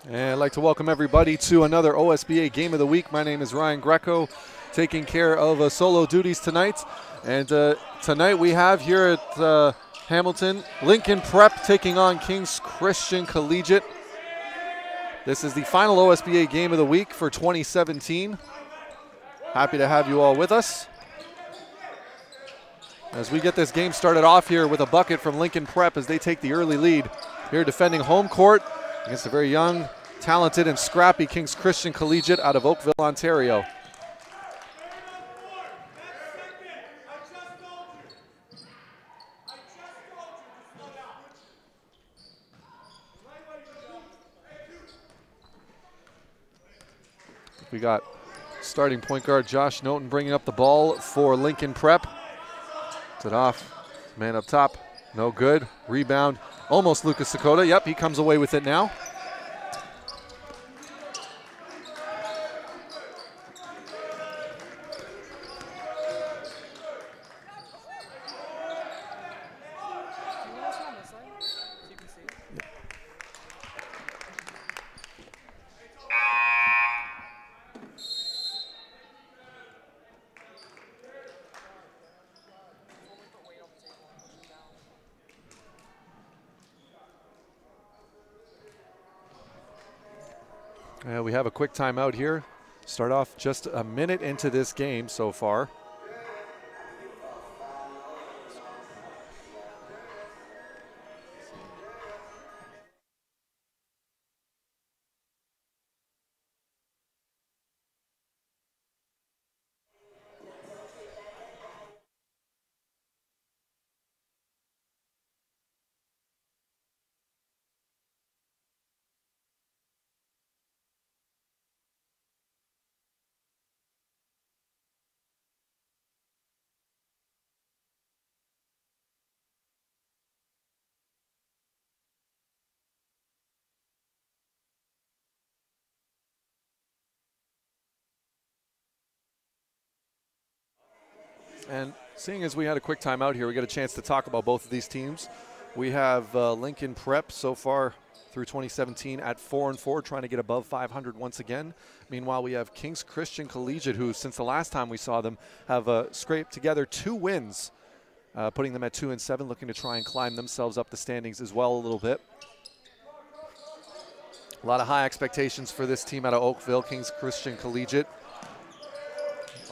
And I'd like to welcome everybody to another OSBA Game of the Week. My name is Ryan Greco, taking care of solo duties tonight. And tonight we have here at Hamilton, Lincoln Prep taking on King's Christian Collegiate. This is the final OSBA Game of the Week for 2017. Happy to have you all with us as we get this game started off here with a bucket from Lincoln Prep as they take the early lead here defending home court against a very young, talented, and scrappy King's Christian Collegiate out of Oakville, Ontario. We got starting point guard Josh Noten bringing up the ball for Lincoln Prep. It's it off, man up top, no good. Rebound, almost Lucas Sakota. Yep, he comes away with it now. We have a quick timeout here. Start off just a minute into this game so far. And seeing as we had a quick timeout here, we get a chance to talk about both of these teams. We have Lincoln Prep so far through 2017 at 4-4, trying to get above 500 once again. Meanwhile, we have King's Christian Collegiate, who since the last time we saw them have scraped together 2 wins, putting them at 2-7, looking to try and climb themselves up the standings as well a little bit. A lot of high expectations for this team out of Oakville, King's Christian Collegiate.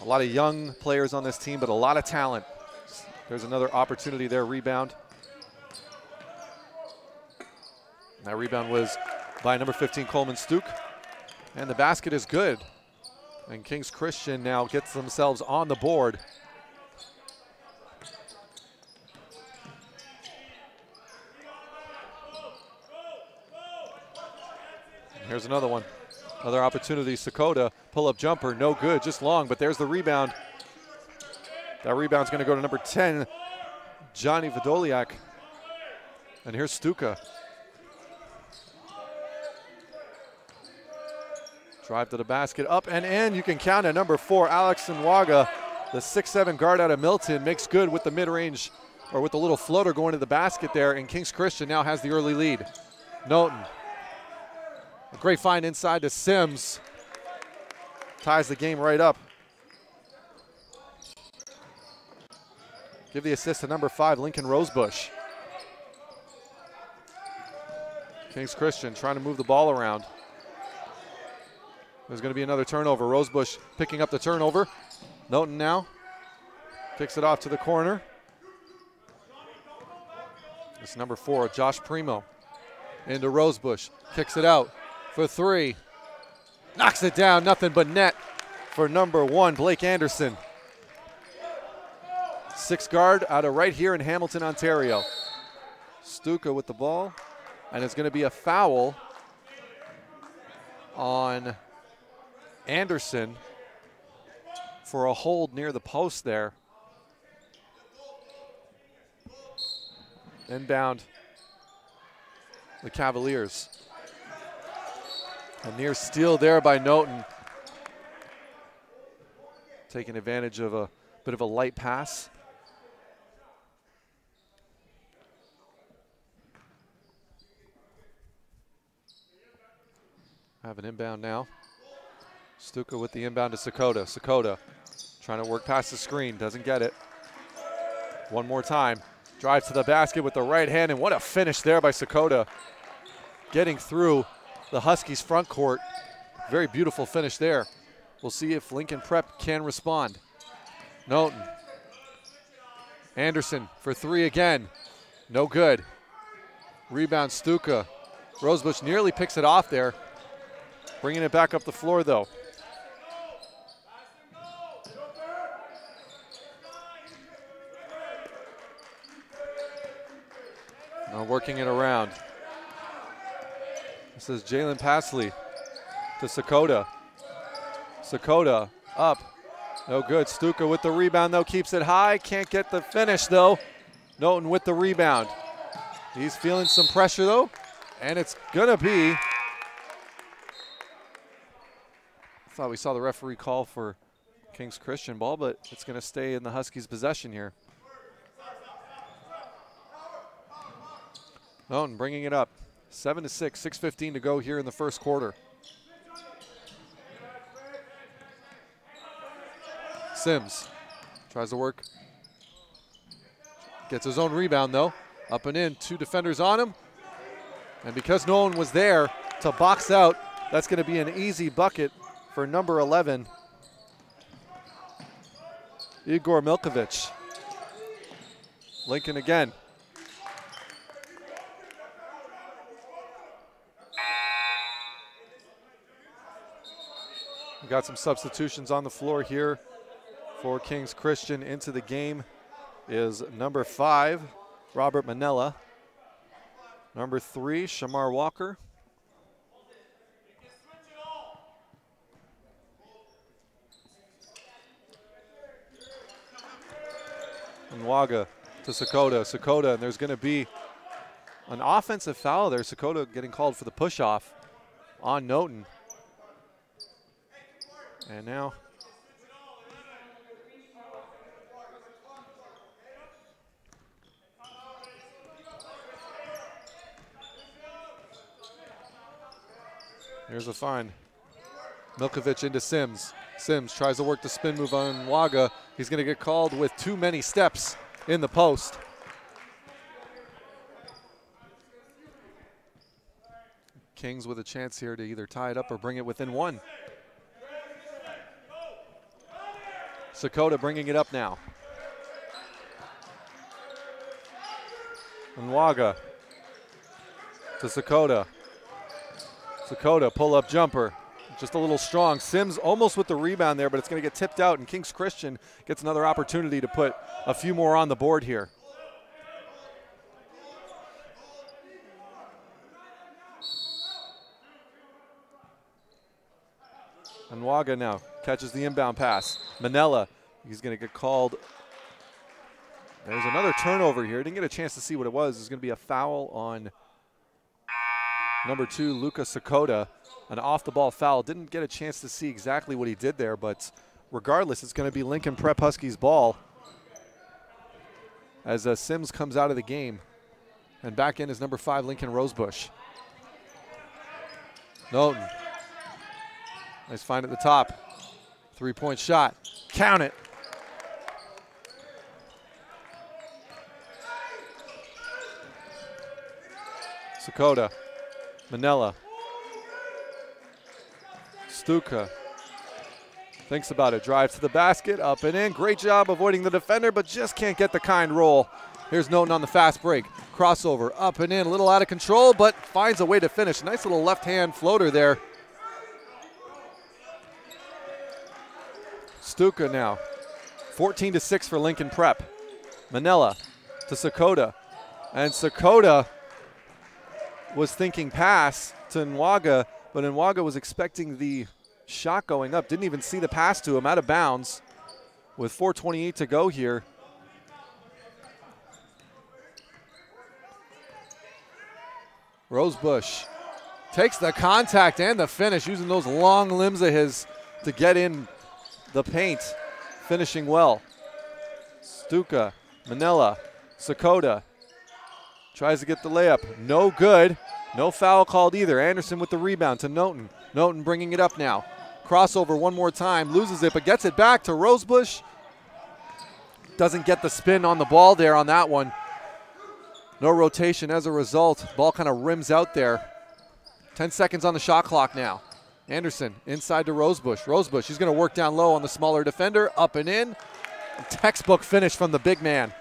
A lot of young players on this team, but a lot of talent. There's another opportunity there, rebound. And that rebound was by number 15, Coleman Stuke. And the basket is good. And King's Christian now gets themselves on the board. And here's another one. Another opportunity, Sakota, pull-up jumper, no good, just long, but there's the rebound. That rebound's gonna go to number 10, Johnny Vidoliak. And here's Stuka. Drive to the basket, up and in, you can count it. Number 4, Alex Nwaga, the 6'7" guard out of Milton, makes good with the mid-range, or with the little floater going to the basket there, and King's Christian now has the early lead. Noten. A great find inside to Sims. Ties the game right up. Give the assist to number 5, Lincoln Rosebush. King's Christian trying to move the ball around. There's going to be another turnover. Rosebush picking up the turnover. Noten now kicks it off to the corner. It's number 4, Josh Primo. Into Rosebush. Kicks it out for 3. Knocks it down, nothing but net for number 1, Blake Anderson. 6 guard out of right here in Hamilton, Ontario. Stuka with the ball, and it's going to be a foul on Anderson for a hold near the post there. Inbound, the Cavaliers. A near steal there by Noten. Taking advantage of a bit of a light pass. Have an inbound now. Stuka with the inbound to Sakota. Sakota trying to work past the screen, doesn't get it. One more time. Drives to the basket with the right hand, and what a finish there by Sakota. Getting through the Huskies front court. Very beautiful finish there. We'll see if Lincoln Prep can respond. Noten. Anderson for three again. No good. Rebound Stuka. Rosebush nearly picks it off there. Bringing it back up the floor though. Now working it around. This is Jalen Pasley to Sakota. Sakota up. No good. Stuka with the rebound though, keeps it high. Can't get the finish though. Noten with the rebound. He's feeling some pressure though, and it's gonna be. I thought we saw the referee call for Kings Christian ball, but it's gonna stay in the Huskies' possession here. Noten bringing it up. 7-6, 6:15 to go here in the first quarter. Sims tries to work. Gets his own rebound though. Up and in, two defenders on him. And because no one was there to box out, that's going to be an easy bucket for number 11, Igor Milkovic. Lincoln again. We got some substitutions on the floor here for Kings Christian. Into the game is number 5, Robert Manella. Number 3, Shamar Walker. And Waga to Sakota. Sakota, and there's going to be an offensive foul there. Sakota getting called for the push-off on Noten. And now here's a fine. Milkovic into Sims. Sims tries to work the spin move on Waga. He's going to get called with too many steps in the post. Kings with a chance here to either tie it up or bring it within one. Sakota bringing it up now. And Waga to Sakota. Sakota, pull-up jumper. Just a little strong. Sims almost with the rebound there, but it's going to get tipped out, and Kings Christian gets another opportunity to put a few more on the board here. And Waga now catches the inbound pass. Manella, he's going to get called. There's another turnover here. Didn't get a chance to see what it was. There's going to be a foul on number 2, Luka Sakota. An off-the-ball foul. Didn't get a chance to see exactly what he did there, but regardless, it's going to be Lincoln Prep Huskies ball as Sims comes out of the game. And back in is number 5, Lincoln Rosebush. Noten. Nice find at the top. 3-point shot. Count it. Sakota. Manella. Stuka. Thinks about it. Drives to the basket. Up and in. Great job avoiding the defender, but just can't get the kind roll. Here's Noten on the fast break. Crossover. Up and in. A little out of control, but finds a way to finish. Nice little left-hand floater there. Stuka now. 14-6 for Lincoln Prep. Manella to Sakota. And Sakota was thinking pass to Nwaga, but Nwaga was expecting the shot going up. Didn't even see the pass to him, out of bounds with 4:28 to go here. Rosebush takes the contact and the finish, using those long limbs of his to get in the paint, finishing well. Stuka, Manella, Sakota tries to get the layup. No good. No foul called either. Anderson with the rebound to Noten. Noten bringing it up now. Crossover one more time, loses it, but gets it back to Rosebush. Doesn't get the spin on the ball there on that one. No rotation as a result. Ball kind of rims out there. 10 seconds on the shot clock now. Anderson inside to Rosebush. Rosebush, he's going to work down low on the smaller defender. Up and in. Textbook finish from the big man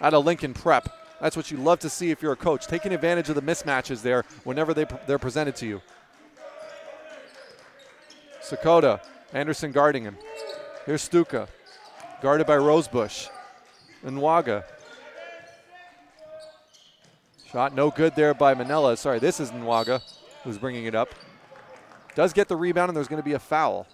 out of Lincoln Prep. That's what you love to see if you're a coach, taking advantage of the mismatches there whenever they're presented to you. Sakota, Anderson guarding him. Here's Stuka, guarded by Rosebush. Nwaga. Shot no good there by Manella. Sorry, this is Nwaga who's bringing it up. Does get the rebound, and there's going to be a foul.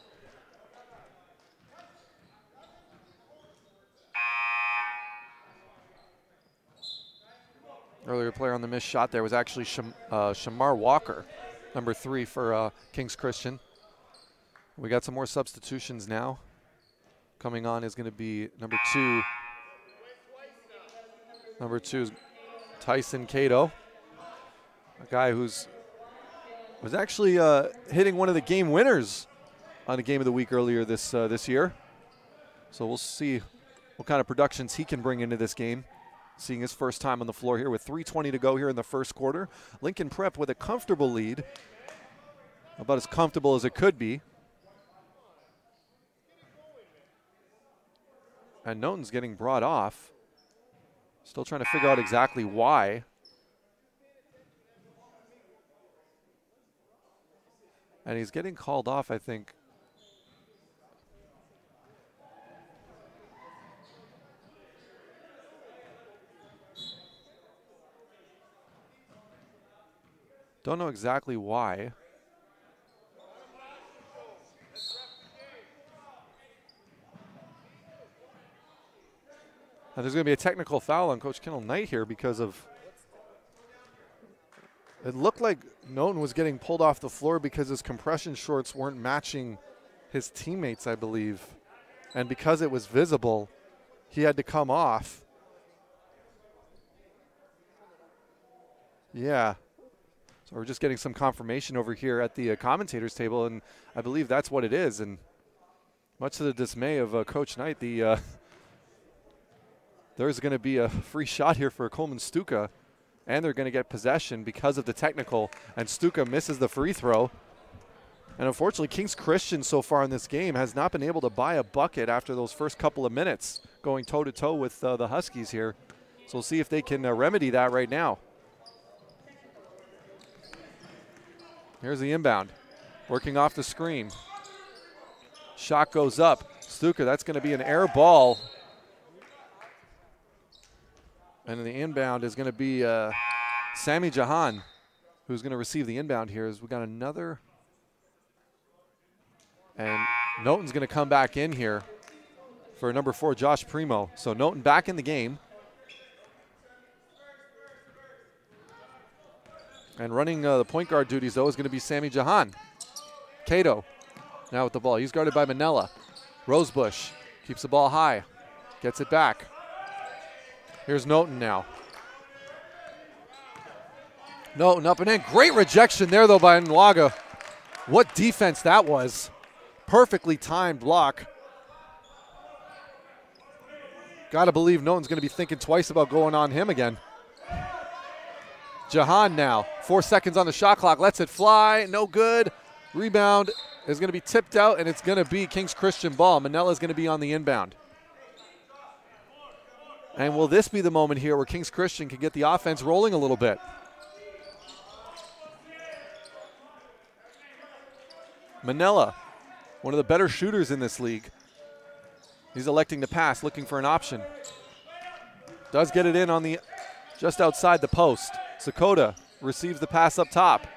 Earlier player on the missed shot there was actually Shamar Walker, number 3 for Kings Christian. We got some more substitutions now. Coming on is going to be number 2. Number 2 is Tyson Cato, a guy who's was actually hitting one of the game winners on the Game of the Week earlier this year. So we'll see what kind of productions he can bring into this game. Seeing his first time on the floor here with 3:20 to go here in the first quarter. Lincoln Prep with a comfortable lead, about as comfortable as it could be. And Noten's getting brought off. Still trying to figure out exactly why. And he's getting called off, I think. Don't know exactly why. And there's going to be a technical foul on Coach Kendall Knight here because of, it looked like Noten was getting pulled off the floor because his compression shorts weren't matching his teammates, I believe. And because it was visible, he had to come off. Yeah. So we're just getting some confirmation over here at the commentators table, and I believe that's what it is. And much to the dismay of Coach Knight, there's going to be a free shot here for Coleman Stuka, and they're going to get possession because of the technical, and Stuka misses the free throw. And unfortunately, Kings Christian so far in this game has not been able to buy a bucket after those first couple of minutes going toe-to-toe with the Huskies here. So we'll see if they can remedy that right now. Here's the inbound, working off the screen. Shot goes up. Stuka, that's going to be an air ball. And the inbound is going to be Sami Jahan, who's going to receive the inbound here. As we got another. And Noten's going to come back in here for number 4, Josh Primo. So Noten back in the game. And running the point guard duties, though, is going to be Sami Jahan. Cato now with the ball. He's guarded by Manella. Rosebush keeps the ball high. Gets it back. Here's Noten now. Noten up and in. Great rejection there, though, by Nwaga. What defense that was. Perfectly timed block. Got to believe Noten's going to be thinking twice about going on him again. Jahan now, 4 seconds on the shot clock, lets it fly, no good. Rebound is going to be tipped out, and it's going to be Kings Christian ball. Manella is going to be on the inbound. And will this be the moment here where Kings Christian can get the offense rolling a little bit? Manella, one of the better shooters in this league. He's electing to pass, looking for an option. Does get it in on the just outside the post. Sakota receives the pass up top.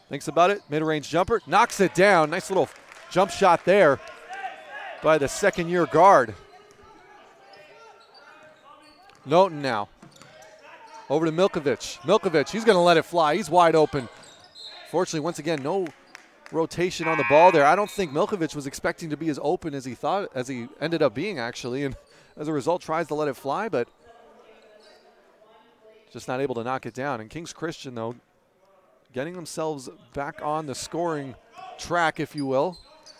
Thinks about it, mid-range jumper, knocks it down. Nice little jump shot there by the second-year guard. Noten now. Over to Milkovic. Milkovic, he's going to let it fly. He's wide open. Fortunately, once again, no rotation on the ball there. I don't think Milkovic was expecting to be as open as he thought, as he ended up being, actually. And as a result, tries to let it fly, but just not able to knock it down. And Kings Christian, though, getting themselves back on the scoring track, if you will.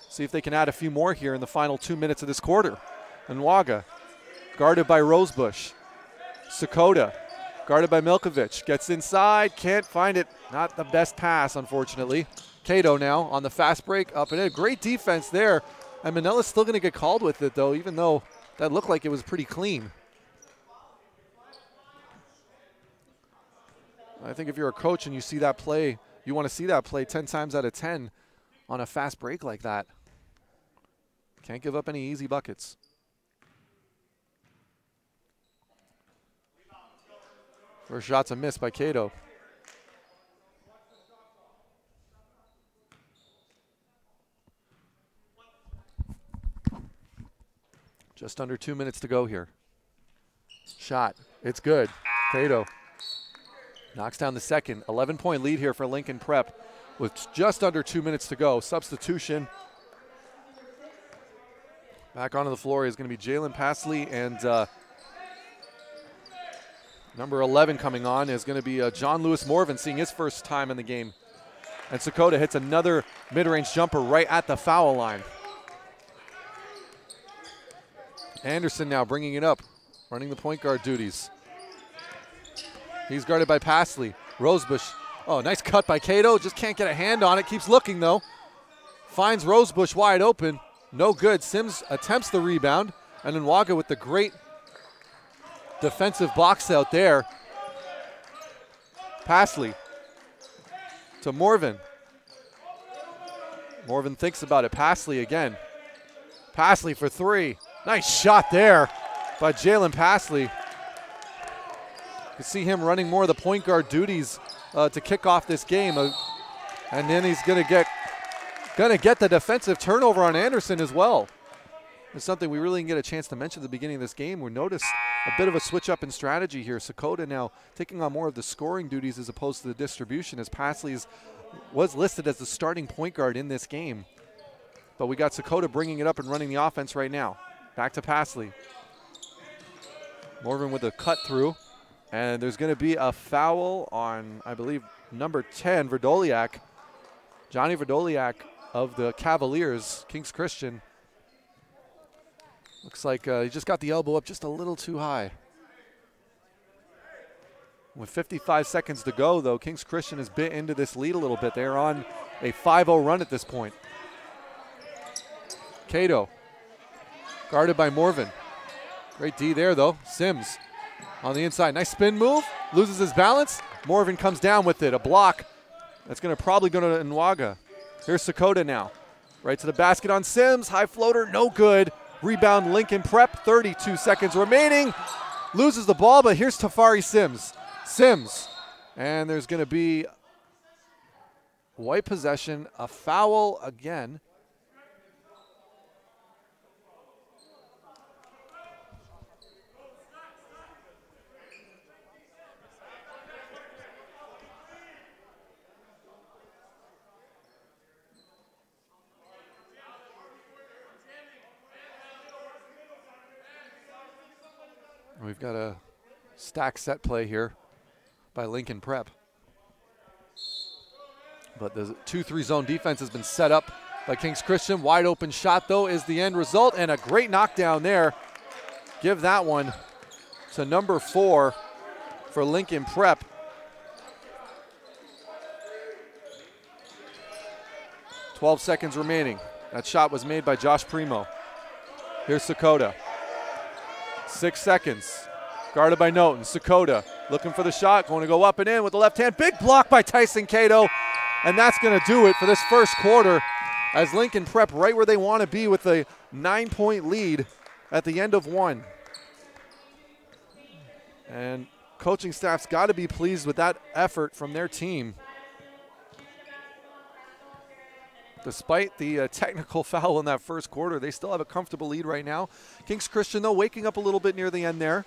See if they can add a few more here in the final 2 minutes of this quarter. Nwaga, guarded by Rosebush. Sakota, guarded by Milkovic. Gets inside, can't find it. Not the best pass, unfortunately. Cato now on the fast break, up and in. Great defense there. And Manella's still going to get called with it, though, even though that looked like it was pretty clean. I think if you're a coach and you see that play, you want to see that play 10 times out of 10 on a fast break like that. Can't give up any easy buckets. First shot's a miss by Cato. Just under 2 minutes to go here. Shot, it's good. Cato knocks down the second. 11-point lead here for Lincoln Prep with just under 2 minutes to go. Substitution. Back onto the floor is going to be Jalen Pasley, and number 11 coming on is going to be John Lewis Morvan, seeing his first time in the game. And Sakota hits another mid-range jumper right at the foul line. Anderson now bringing it up, running the point guard duties. He's guarded by Pasley. Rosebush, oh, nice cut by Cato, just can't get a hand on it, keeps looking though. Finds Rosebush wide open, no good. Sims attempts the rebound, and then Nwaga with the great defensive box out there. Pasley to Morvan. Morvan thinks about it. Pasley again. Pasley for three. Nice shot there by Jalen Pasley. You can see him running more of the point guard duties to kick off this game. And then he's going to get the defensive turnover on Anderson as well. It's something we really didn't get a chance to mention at the beginning of this game. We noticed a bit of a switch up in strategy here. Sakota now taking on more of the scoring duties as opposed to the distribution, as Pasley was listed as the starting point guard in this game. But we got Sakota bringing it up and running the offense right now. Back to Pasley. Morvan with a cut through. And there's going to be a foul on, I believe, number 10, Verdoliak. Johnny Verdoliak of the Cavaliers, Kings Christian. Looks like he just got the elbow up just a little too high. With 55 seconds to go, though, Kings Christian has bit into this lead a little bit. They're on a 5-0 run at this point. Cato, guarded by Morvan. Great D there, though. Sims on the inside. Nice spin move. Loses his balance. Morvan comes down with it. A block. That's going to probably go to Nwaga. Here's Sakota now. Right to the basket on Sims. High floater, no good. Rebound Lincoln Prep. 32 seconds remaining. Loses the ball, but here's Tafari Sims. Sims. And there's going to be white possession. A foul again. We've got a stack set play here by Lincoln Prep. But the 2-3 zone defense has been set up by Kings Christian. Wide open shot, though, is the end result, and a great knockdown there. Give that one to number 4 for Lincoln Prep. "12 seconds remaining. That shot was made by Josh Primo. Here's Sakota. 6 seconds. Guarded by Noten. Sakota looking for the shot. Going to go up and in with the left hand. Big block by Tyson Cato. And that's going to do it for this first quarter, as Lincoln Prep right where they want to be with a 9-point lead at the end of one. And coaching staff's got to be pleased with that effort from their team. Despite the technical foul in that first quarter, they still have a comfortable lead right now. Kings Christian, though, waking up a little bit near the end there.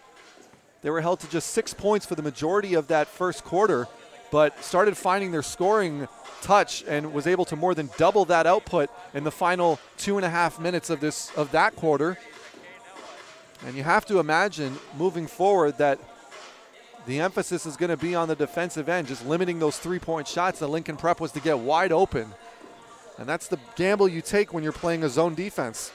They were held to just 6 points for the majority of that first quarter, but started finding their scoring touch and was able to more than double that output in the final 2.5 minutes of that quarter. And you have to imagine moving forward that the emphasis is going to be on the defensive end, just limiting those three-point shots. The Lincoln Prep was to get wide open. And that's the gamble you take when you're playing a zone defense.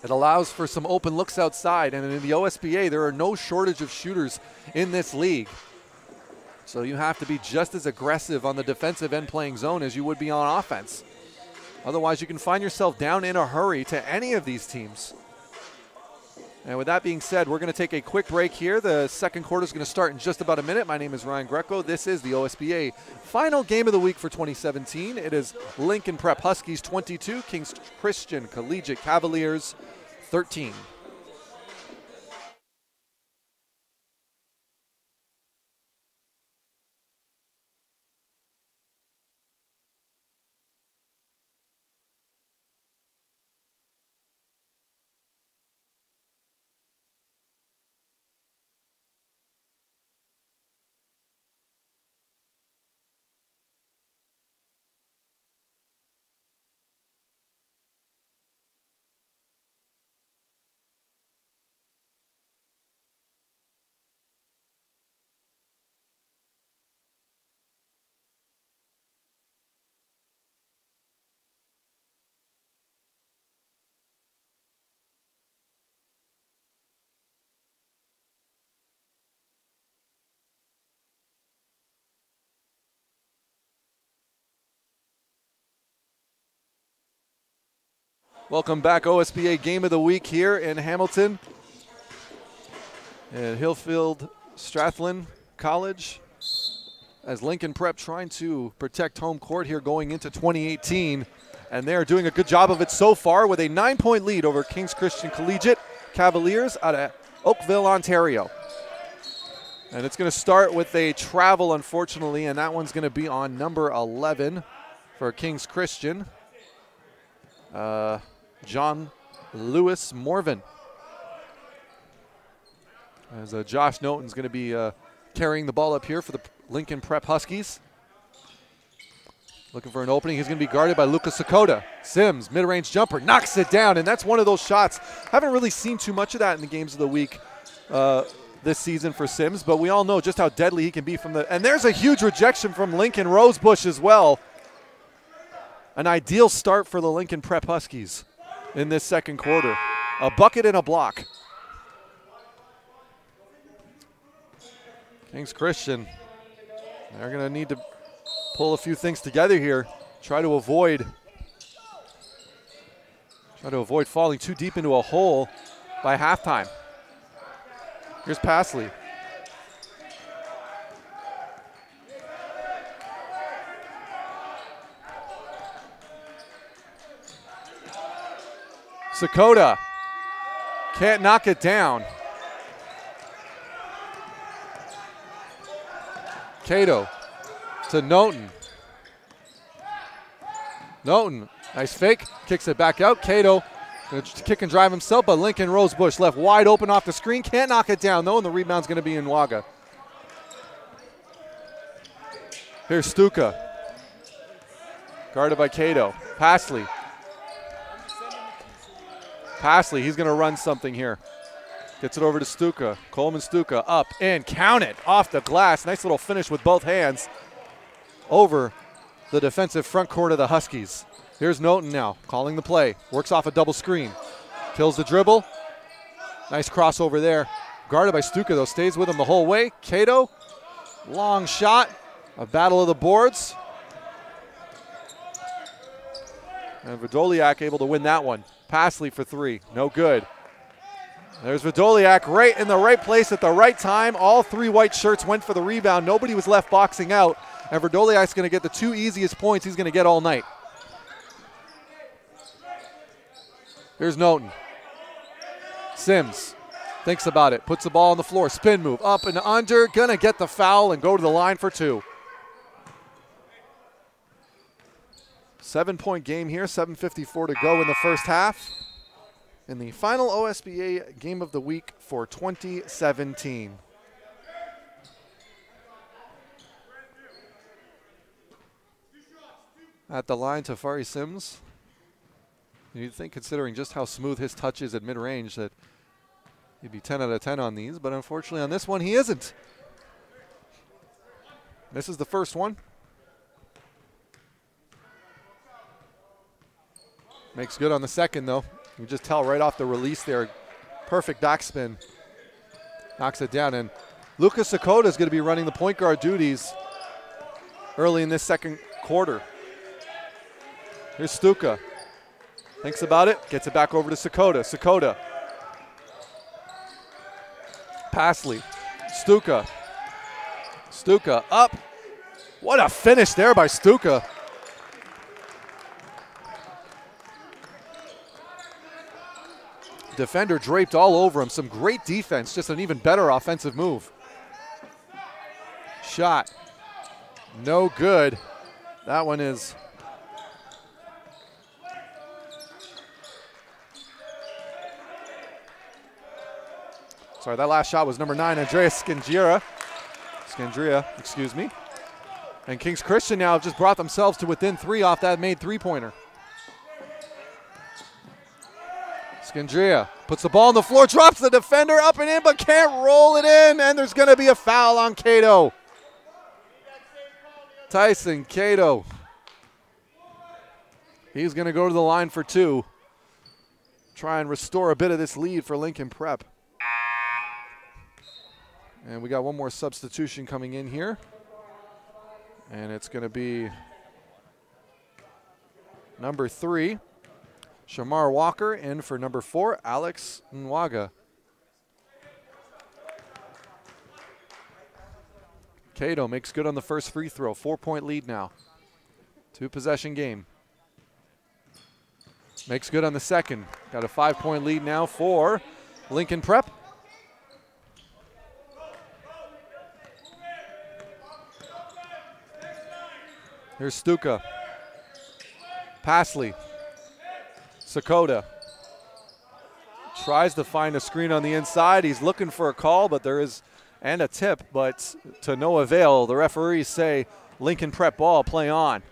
It allows for some open looks outside, and in the OSBA, there are no shortage of shooters in this league. So you have to be just as aggressive on the defensive end playing zone as you would be on offense. Otherwise, you can find yourself down in a hurry to any of these teams. And with that being said, we're going to take a quick break here. The second quarter is going to start in just about a minute. My name is Ryan Greco. This is the OSBA final game of the week for 2017. It is Lincoln Prep Huskies 22, Kings Christian Collegiate Cavaliers 13. Welcome back, OSBA Game of the Week here in Hamilton at Hillfield Strathallan College, as Lincoln Prep trying to protect home court here going into 2018. And they're doing a good job of it so far with a 9-point lead over Kings Christian Collegiate Cavaliers out of Oakville, Ontario. And it's going to start with a travel, unfortunately, and that one's going to be on number 11 for Kings Christian. John Lewis Morvan. As Josh Noten's going to be carrying the ball up here for the Lincoln Prep Huskies. Looking for an opening. He's going to be guarded by Lucas Sakota. Sims, mid-range jumper, knocks it down, and that's one of those shots. Haven't really seen too much of that in the games of the week this season for Sims, but we all know just how deadly he can be from the. And there's a huge rejection from Lincoln Rosebush as well. An ideal start for the Lincoln Prep Huskies in this second quarter. A bucket and a block. Kings Christian, they're going to need to pull a few things together here. Try to avoid falling too deep into a hole by halftime. Here's Pasley. Sakota can't knock it down. Cato to Noten. Noten, nice fake, kicks it back out. Cato gonna kick and drive himself, but Lincoln Rosebush left wide open off the screen. Can't knock it down though, and the rebound's gonna be in Waga. Here's Stuka. Guarded by Cato. Pasley. Pasley, he's going to run something here. Gets it over to Stuka. Coleman Stuka up and count it off the glass. Nice little finish with both hands over the defensive front court of the Huskies. Here's Noten now calling the play. Works off a double screen. Kills the dribble. Nice crossover there. Guarded by Stuka though. Stays with him the whole way. Cato, long shot. A battle of the boards. And Verdoliak able to win that one. Pasley for three, no good. There's Verdoliak right in the right place at the right time. All three white shirts went for the rebound. Nobody was left boxing out. And Verdoliak's going to get the two easiest points he's going to get all night. Here's Noten. Sims thinks about it, puts the ball on the floor, spin move, up and under, going to get the foul and go to the line for two. 7-point game here, 7:54 to go in the first half. In the final OSBA game of the week for 2017. At the line, Tafari Sims. You'd think, considering just how smooth his touch is at mid-range, that He'd be 10 out of 10 on these, but unfortunately on this one he isn't. This is the first one. Makes good on the second, though. You just tell right off the release there. Perfect backspin. Knocks it down, and Lucas Sakota is going to be running the point guard duties early in this second quarter. Here's Stuka. Thinks about it, gets it back over to Sakota. Sakota. Pasley. Stuka. Stuka up. What a finish there by Stuka. Defender draped all over him. Some great defense, just an even better offensive move. Shot. No good. That one is. Sorry, that last shot was number 9, Andreas Scandria, excuse me. And Kings Christian now have just brought themselves to within 3 off that made three-pointer. Scandria puts the ball on the floor, drops the defender up and in, but can't roll it in, and there's going to be a foul on Cato. Tyson Cato. He's going to go to the line for 2. Try and restore a bit of this lead for Lincoln Prep. And we got one more substitution coming in here. And it's going to be number 3. Shamar Walker in for number 4, Alex Nwaga. Cato makes good on the first free throw. 4-point lead now. 2-possession game. Makes good on the second. Got a 5-point lead now for Lincoln Prep. Here's Stuka. Pasley. Sakota tries to find a screen on the inside. He's looking for a call, but there is, and a tip, but to no avail. The referees say Lincoln Prep ball, play on.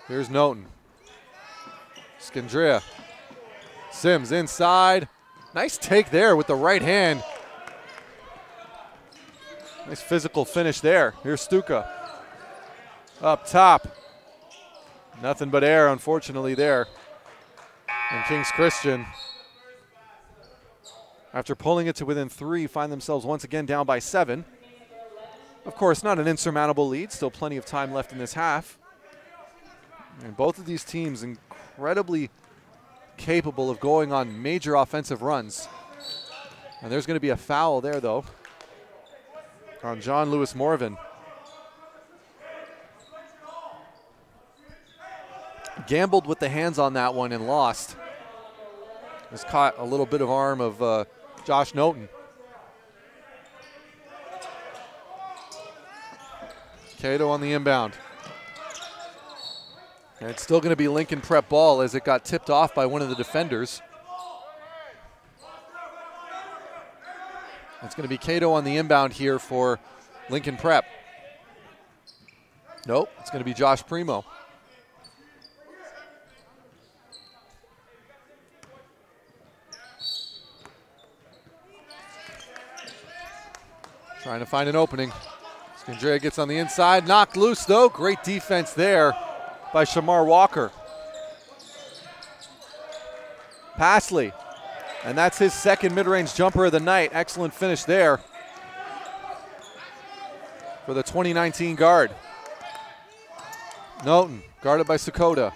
Here's Noten. Scandria. Sims inside. Nice take there with the right hand. Nice physical finish there. Here's Stuka. Up top. Nothing but air, unfortunately, there. And Kings Christian, after pulling it to within 3, find themselves once again down by 7. Of course, not an insurmountable lead. Still plenty of time left in this half. And both of these teams incredibly capable of going on major offensive runs. And there's going to be a foul there, though, on John Lewis Morvan. Gambled with the hands on that one and lost. Just caught a little bit of arm of Josh Noten. Cato on the inbound. And it's still going to be Lincoln Prep ball as it got tipped off by one of the defenders. It's going to be Cato on the inbound here for Lincoln Prep. Nope, it's going to be Josh Primo. Trying to find an opening. Scandria gets on the inside, knocked loose though. Great defense there by Shamar Walker. Pasley, and that's his second mid-range jumper of the night. Excellent finish there for the 2019 guard. Noten, guarded by Sakota.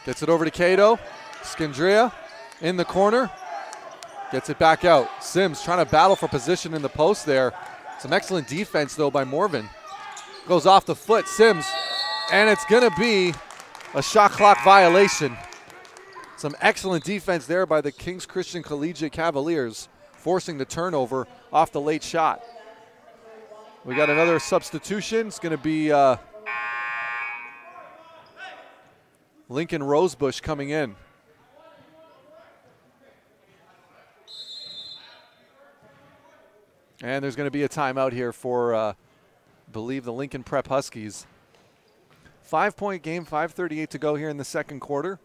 Gets it over to Cato. Scandria in the corner. Gets it back out. Sims trying to battle for position in the post there. Some excellent defense, though, by Morvan. Goes off the foot, Sims, and it's going to be a shot clock violation. Some excellent defense there by the Kings Christian Collegiate Cavaliers, forcing the turnover off the late shot. We got another substitution. It's going to be Lincoln Rosebush coming in. And there's going to be a timeout here for believe, the Lincoln Prep Huskies. 5-point game, 5:38 to go here in the second quarter.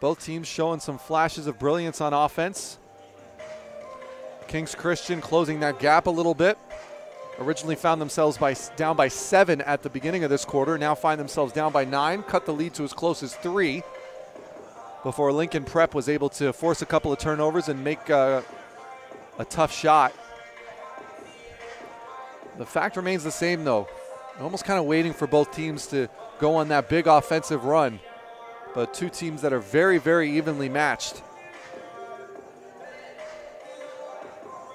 Both teams showing some flashes of brilliance on offense. Kings Christian closing that gap a little bit. Originally found themselves down by 7 at the beginning of this quarter. Now find themselves down by 9, cut the lead to as close as 3 before Lincoln Prep was able to force a couple of turnovers and make a tough shot. The fact remains the same, though. Almost kind of waiting for both teams to go on that big offensive run. But two teams that are very, very evenly matched.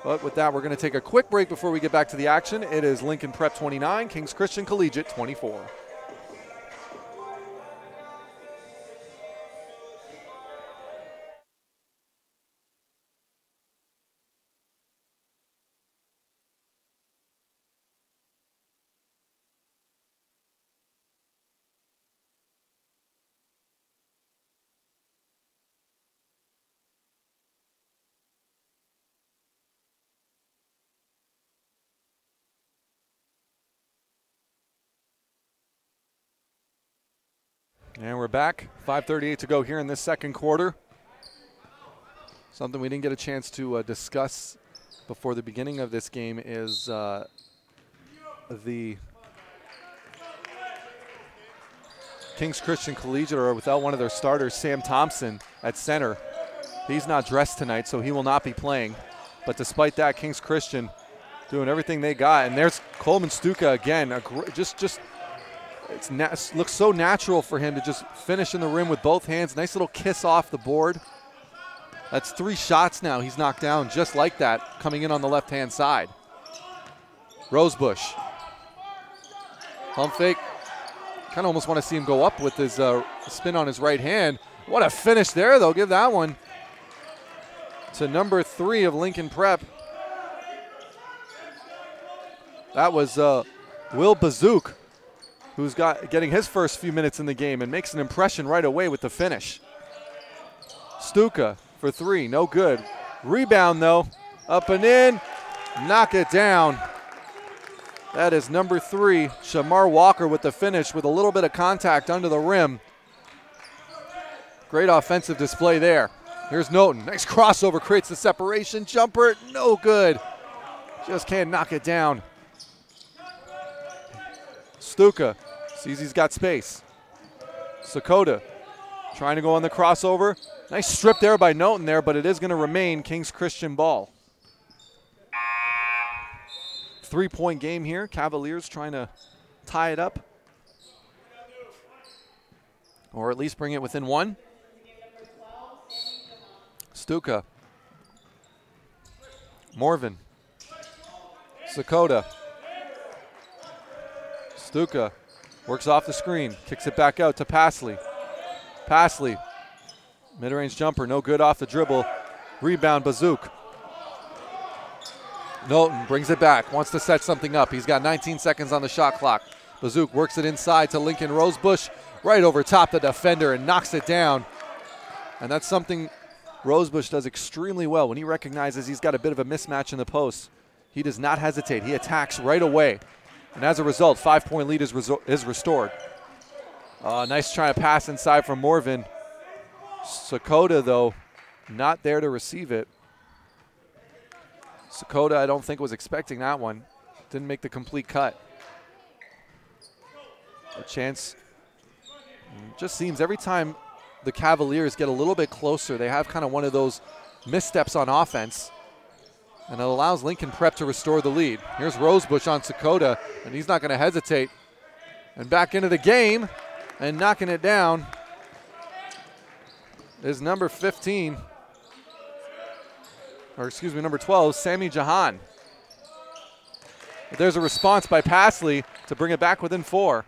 But with that, we're going to take a quick break before we get back to the action. It is Lincoln Prep 29, Kings Christian Collegiate 24. And we're back. 5:38 to go here in this second quarter. Something we didn't get a chance to discuss before the beginning of this game is the Kings Christian Collegiate are without one of their starters, Sam Thompson, at center. He's not dressed tonight, so he will not be playing. But despite that, Kings Christian doing everything they got. And there's Coleman Stuka again. It looks so natural for him to just finish in the rim with both hands. Nice little kiss off the board. That's 3 shots now he's knocked down just like that, coming in on the left-hand side. Rosebush. Pump fake. Kind of almost want to see him go up with his spin on his right hand. What a finish there, though. Give that one to number 3 of Lincoln Prep. That was Will Bazook, who's getting his first few minutes in the game and makes an impression right away with the finish. Stuka for 3, no good. Rebound, though, up and in, knock it down. That is number 3, Shamar Walker, with the finish with a little bit of contact under the rim. Great offensive display there. Here's Noten, nice crossover, creates the separation, jumper, no good. Just can't knock it down. Stuka sees he's got space. Sakota trying to go on the crossover. Nice strip there by Noten there, but it is going to remain Kings Christian ball. 3-point game here. Cavaliers trying to tie it up, or at least bring it within 1. Stuka. Morvan. Sakota. Stuka works off the screen, kicks it back out to Pasley. Pasley, mid-range jumper, no good off the dribble. Rebound, Bazook. Noten brings it back, wants to set something up. He's got 19 seconds on the shot clock. Bazook works it inside to Lincoln Rosebush, right over top the defender and knocks it down. And that's something Rosebush does extremely well. When he recognizes he's got a bit of a mismatch in the post, he does not hesitate. He attacks right away. And as a result, 5-point lead is restored. Nice trying to pass inside from Morvan. Sakota, though, not there to receive it. Sakota, I don't think, was expecting that one. Didn't make the complete cut. A chance. It just seems every time the Cavaliers get a little bit closer, they have kind of one of those missteps on offense, and it allows Lincoln Prep to restore the lead. Here's Rosebush on Sakota, and he's not going to hesitate. And back into the game and knocking it down is number 15, or excuse me, number 12, Sammy Jahan. But there's a response by Pasley to bring it back within 4.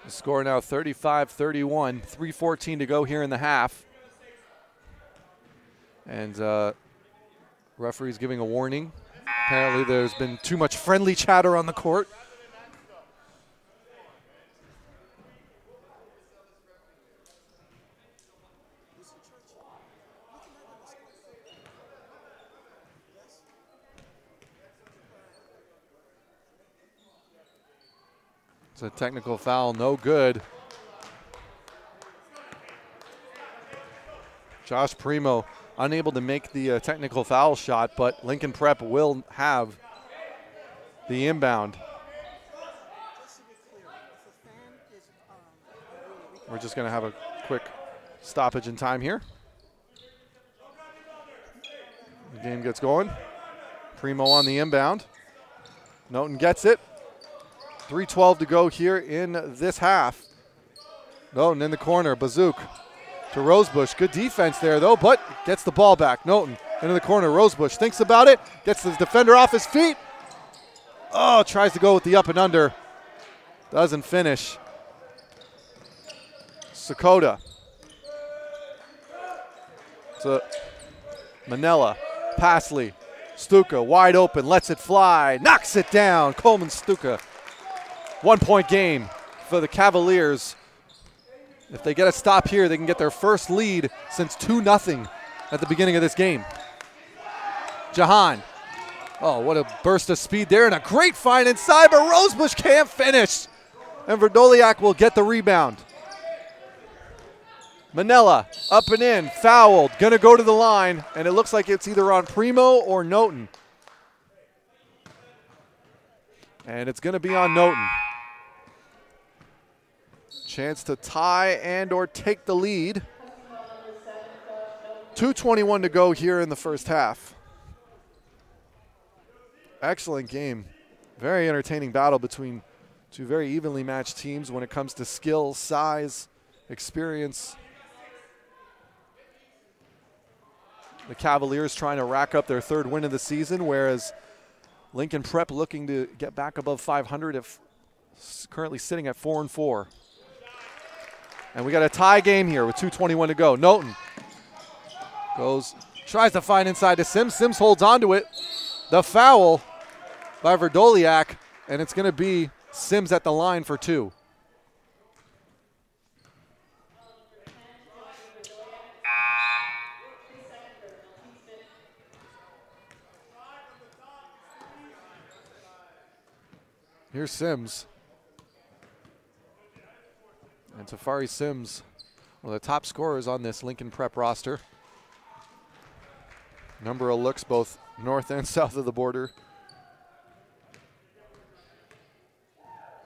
The score now 35-31, 3:14 to go here in the half. And referee's giving a warning. Apparently there's been too much friendly chatter on the court. It's a technical foul, no good. Josh Primo unable to make the technical foul shot, but Lincoln Prep will have the inbound. We're just going to have a quick stoppage in time here. The game gets going. Primo on the inbound. Noten gets it. 3:12 to go here in this half. Noten in the corner. Bazook to Rosebush. Good defense there, though, but gets the ball back. Noten into the corner. Rosebush thinks about it. Gets the defender off his feet. Oh, tries to go with the up and under. Doesn't finish. Sakota. To Manella. Pasley. Stuka wide open. Lets it fly. Knocks it down. Coleman Stuka. 1 point game for the Cavaliers. If they get a stop here, they can get their first lead since 2-0 at the beginning of this game. Jahan. Oh, what a burst of speed there, and a great find inside, but Rosebush can't finish. And Verdoliak will get the rebound. Manella up and in, fouled, gonna go to the line, and it looks like it's either on Primo or Noten. And it's gonna be on Noten. Chance to tie and or take the lead. 2:21 to go here in the first half. Excellent game. Very entertaining battle between two very evenly matched teams when it comes to skill, size, experience. The Cavaliers trying to rack up their third win of the season, whereas Lincoln Prep looking to get back above 500, if currently sitting at 4-4. And we got a tie game here with 2:21 to go. Noten tries to find inside to Sims. Sims holds on to it. The foul by Verdoliak, and it's going to be Sims at the line for two. Here's Sims. And Tafari Sims, one of the top scorers on this Lincoln Prep roster. Number of looks both north and south of the border.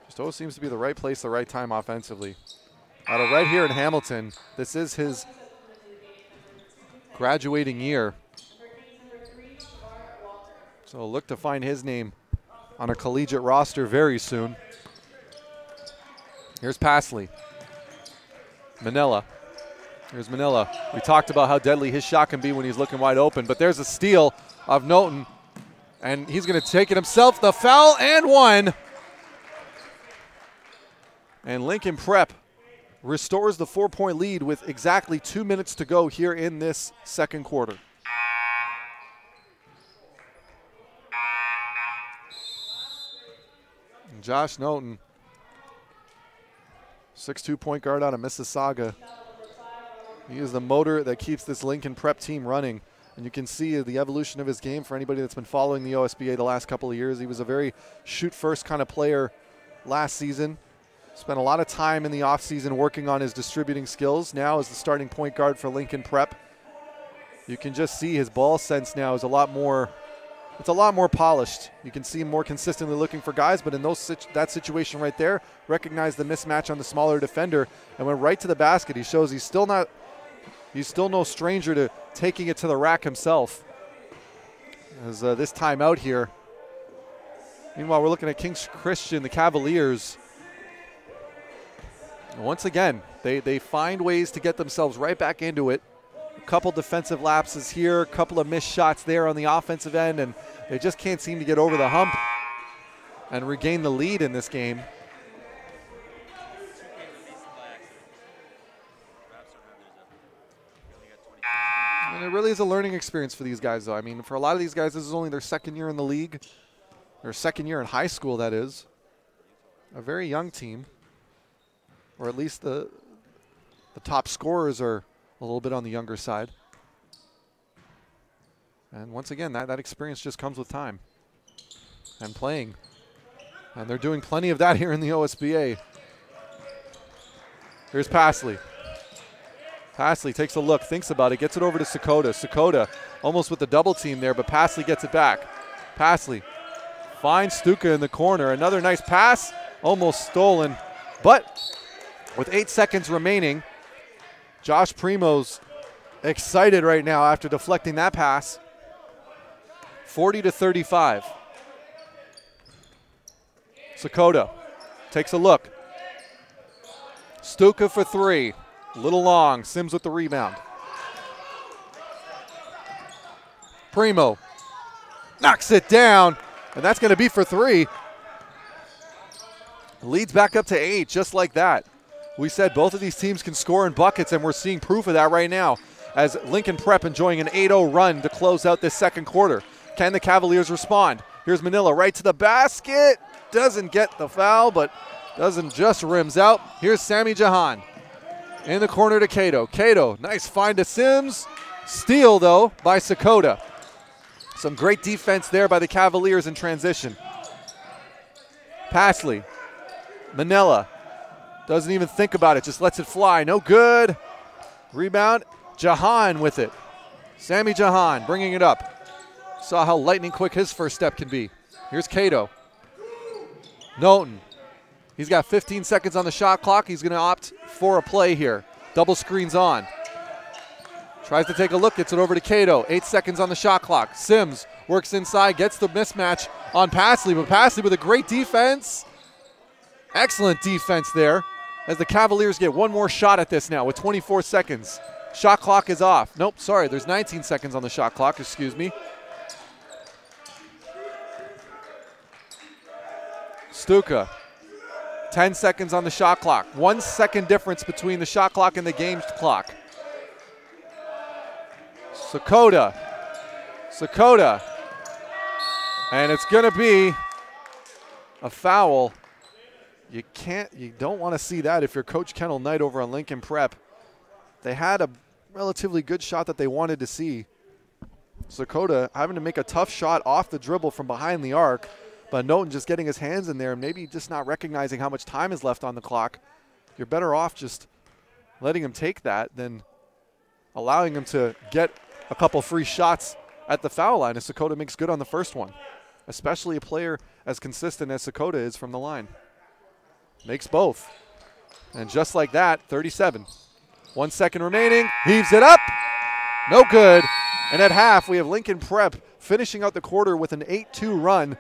Just always seems to be the right place, the right time offensively. Out of right here in Hamilton, this is his graduating year. So look to find his name on a collegiate roster very soon. Here's Pasley. Manella. Here's Manella. We talked about how deadly his shot can be when he's looking wide open, but there's a steal of Noten, and he's going to take it himself. The foul and one. And Lincoln Prep restores the 4-point lead with exactly 2 minutes to go here in this second quarter. And Josh Noten, 6'2" point guard out of Mississauga. He is the motor that keeps this Lincoln Prep team running. And you can see the evolution of his game for anybody that's been following the OSBA the last couple of years. He was a very shoot-first kind of player last season. Spent a lot of time in the offseason working on his distributing skills. Now as the starting point guard for Lincoln Prep, you can just see his ball sense now is a lot more polished. You can see him more consistently looking for guys, but in that situation right there, recognize the mismatch on the smaller defender and went right to the basket. He shows he's still no stranger to taking it to the rack himself. As this time out here. Meanwhile, we're looking at Kings Christian, the Cavaliers. And once again, they find ways to get themselves right back into it. A couple defensive lapses here, a couple of missed shots there on the offensive end, and they just can't seem to get over the hump and regain the lead in this game. And it really is a learning experience for these guys, though. I mean, for a lot of these guys, this is only their second year in the league, their second year in high school, that is. A very young team, or at least the top scorers are a little bit on the younger side. And once again, that experience just comes with time and playing And they're doing plenty of that here in the OSBA. Here's Pasley. Pasley takes a look, thinks about it, gets it over to Sakota. Sakota almost with the double team there, but Pasley gets it back. Pasley finds Stuka in the corner. Another nice pass, almost stolen. But with 8 seconds remaining, Josh Primo's excited right now after deflecting that pass. 40-35. Sakota takes a look. Stuka for three. A little long. Sims with the rebound. Primo knocks it down, and that's going to be for three. Leads back up to 8, just like that. We said both of these teams can score in buckets, and we're seeing proof of that right now as Lincoln Prep enjoying an 8-0 run to close out this second quarter. Can the Cavaliers respond? Here's Manila right to the basket. Doesn't get the foul, but doesn't just rims out. Here's Sammy Jahan in the corner to Cato. Cato, nice find to Sims. Steal, though, by Sakota. Some great defense there by the Cavaliers in transition. Pasley. Manila doesn't even think about it, just lets it fly. No good. Rebound. Jahan with it. Sammy Jahan bringing it up. Saw how lightning quick his first step can be. Here's Cato. Knowlton. He's got 15 seconds on the shot clock. He's going to opt for a play here. Double screens on. Tries to take a look, gets it over to Cato. 8 seconds on the shot clock. Sims works inside, gets the mismatch on Pasley, but Pasley with a great defense. Excellent defense there as the Cavaliers get one more shot at this now with 24 seconds. Shot clock is off. Nope, sorry, there's 19 seconds on the shot clock, excuse me. Stuka, 10 seconds on the shot clock. 1 second difference between the shot clock and the game clock. Sakota. And it's going to be a foul. You don't want to see that if you're Coach Kendall Knight over on Lincoln Prep. They had a relatively good shot that they wanted to see. Sakota having to make a tough shot off the dribble from behind the arc, but Knowlton just getting his hands in there and maybe just not recognizing how much time is left on the clock. You're better off just letting him take that than allowing him to get a couple free shots at the foul line as Sakota makes good on the first one, especially a player as consistent as Sakota is from the line. Makes both. And just like that, 37. 1 second remaining, heaves it up, no good. And at half, we have Lincoln Prep finishing out the quarter with an 8-2 run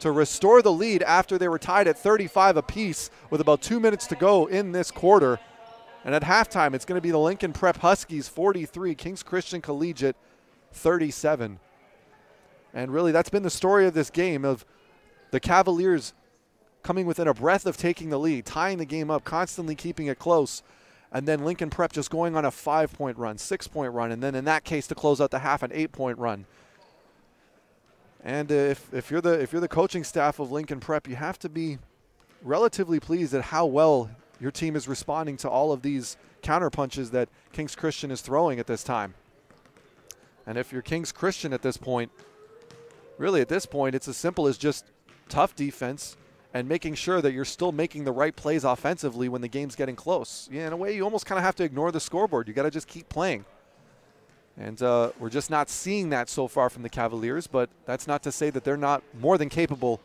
to restore the lead after they were tied at 35 apiece with about 2 minutes to go in this quarter. And at halftime, it's going to be the Lincoln Prep Huskies 43, Kings Christian Collegiate 37. And really, that's been the story of this game, of the Cavaliers coming within a breath of taking the lead, tying the game up, constantly keeping it close, and then Lincoln Prep just going on a 5-point run, 6-point run, and then in that case to close out the half, an 8-point run. And if you're the coaching staff of Lincoln Prep, you have to be relatively pleased at how well your team is responding to all of these counter punches that Kings Christian is throwing at this time. And if you're Kings Christian at this point, really at this point, it's as simple as just tough defense and making sure that you're still making the right plays offensively when the game's getting close. Yeah, in a way, you almost kind of have to ignore the scoreboard. You got to just keep playing. And we're just not seeing that so far from the Cavaliers, but that's not to say that they're not more than capable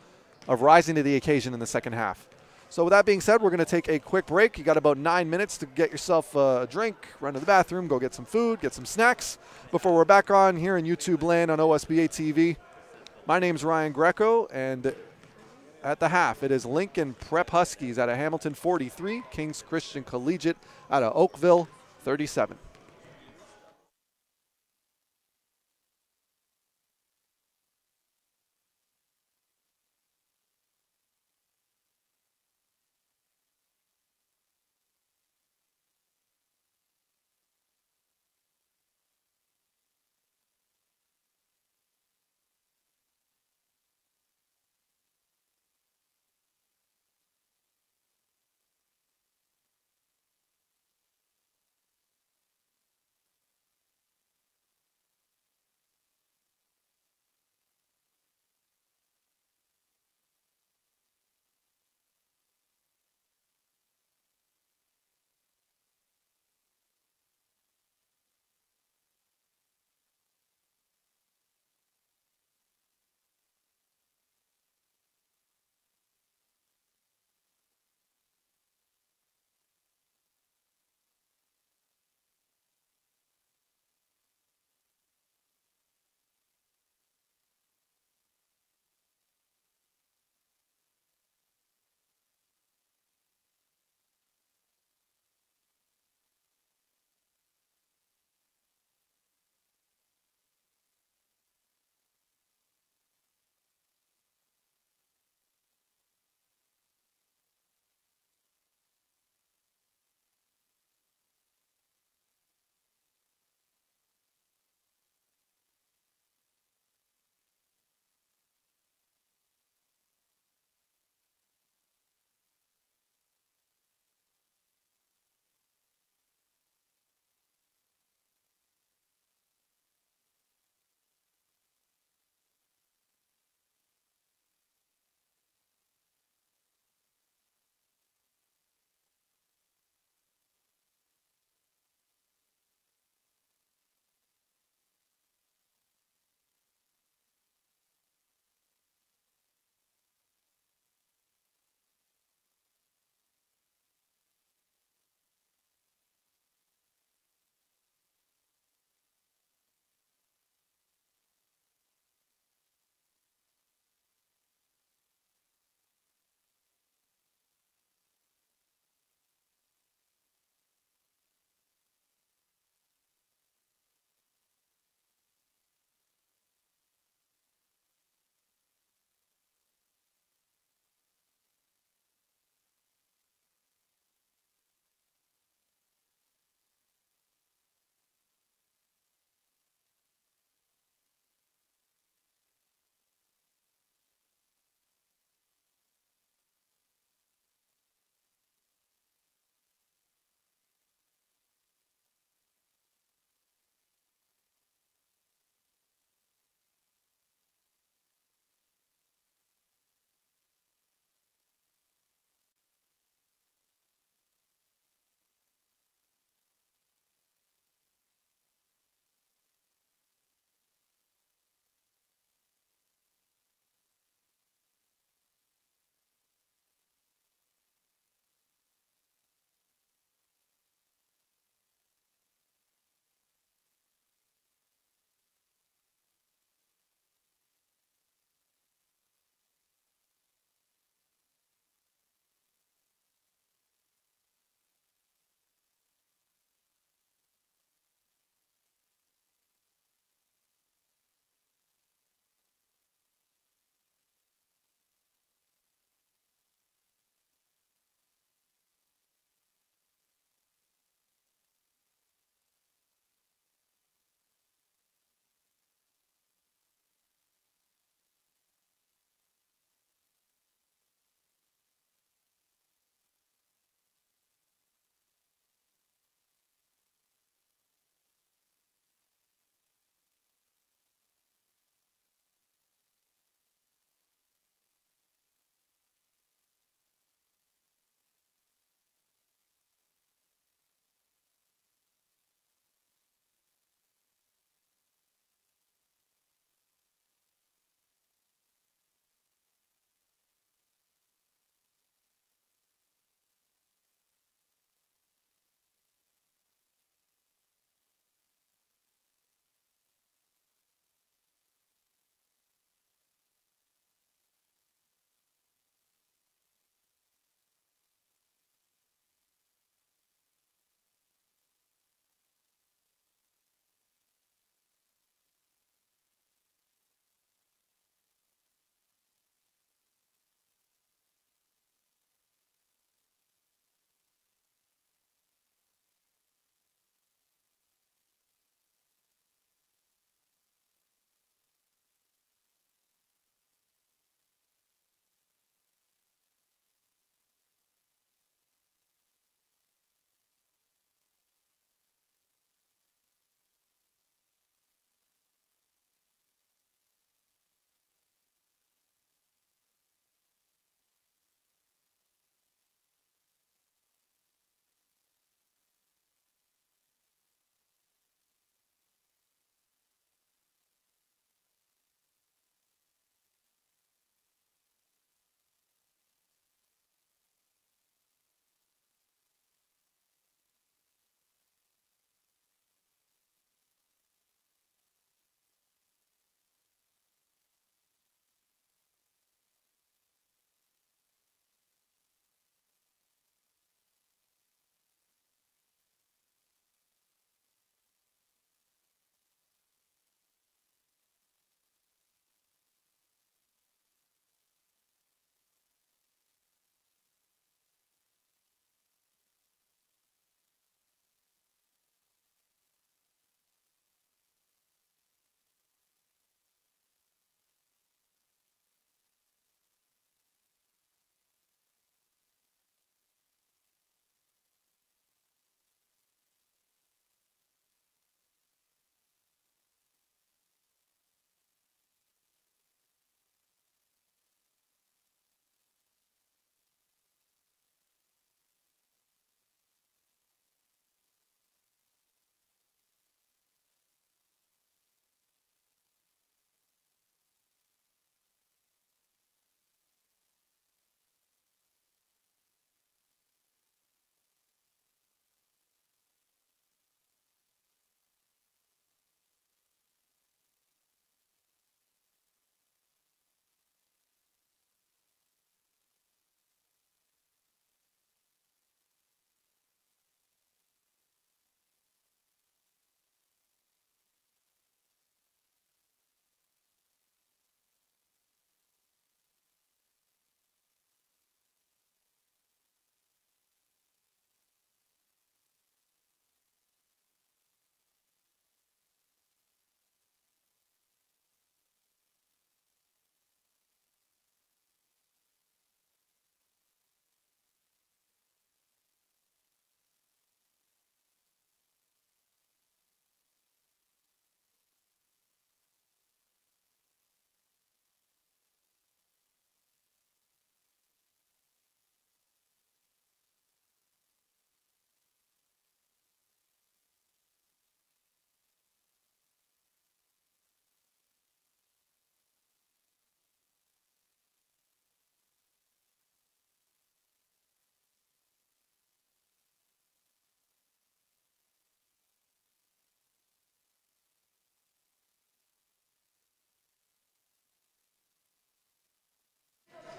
of rising to the occasion in the second half. So with that being said, we're going to take a quick break. You got about 9 minutes to get yourself a drink, run to the bathroom, go get some food, get some snacks before we're back on here in YouTube land on OSBA TV. My name's Ryan Greco, and at the half, it is Lincoln Prep Huskies out of Hamilton 43, Kings Christian Collegiate out of Oakville 37.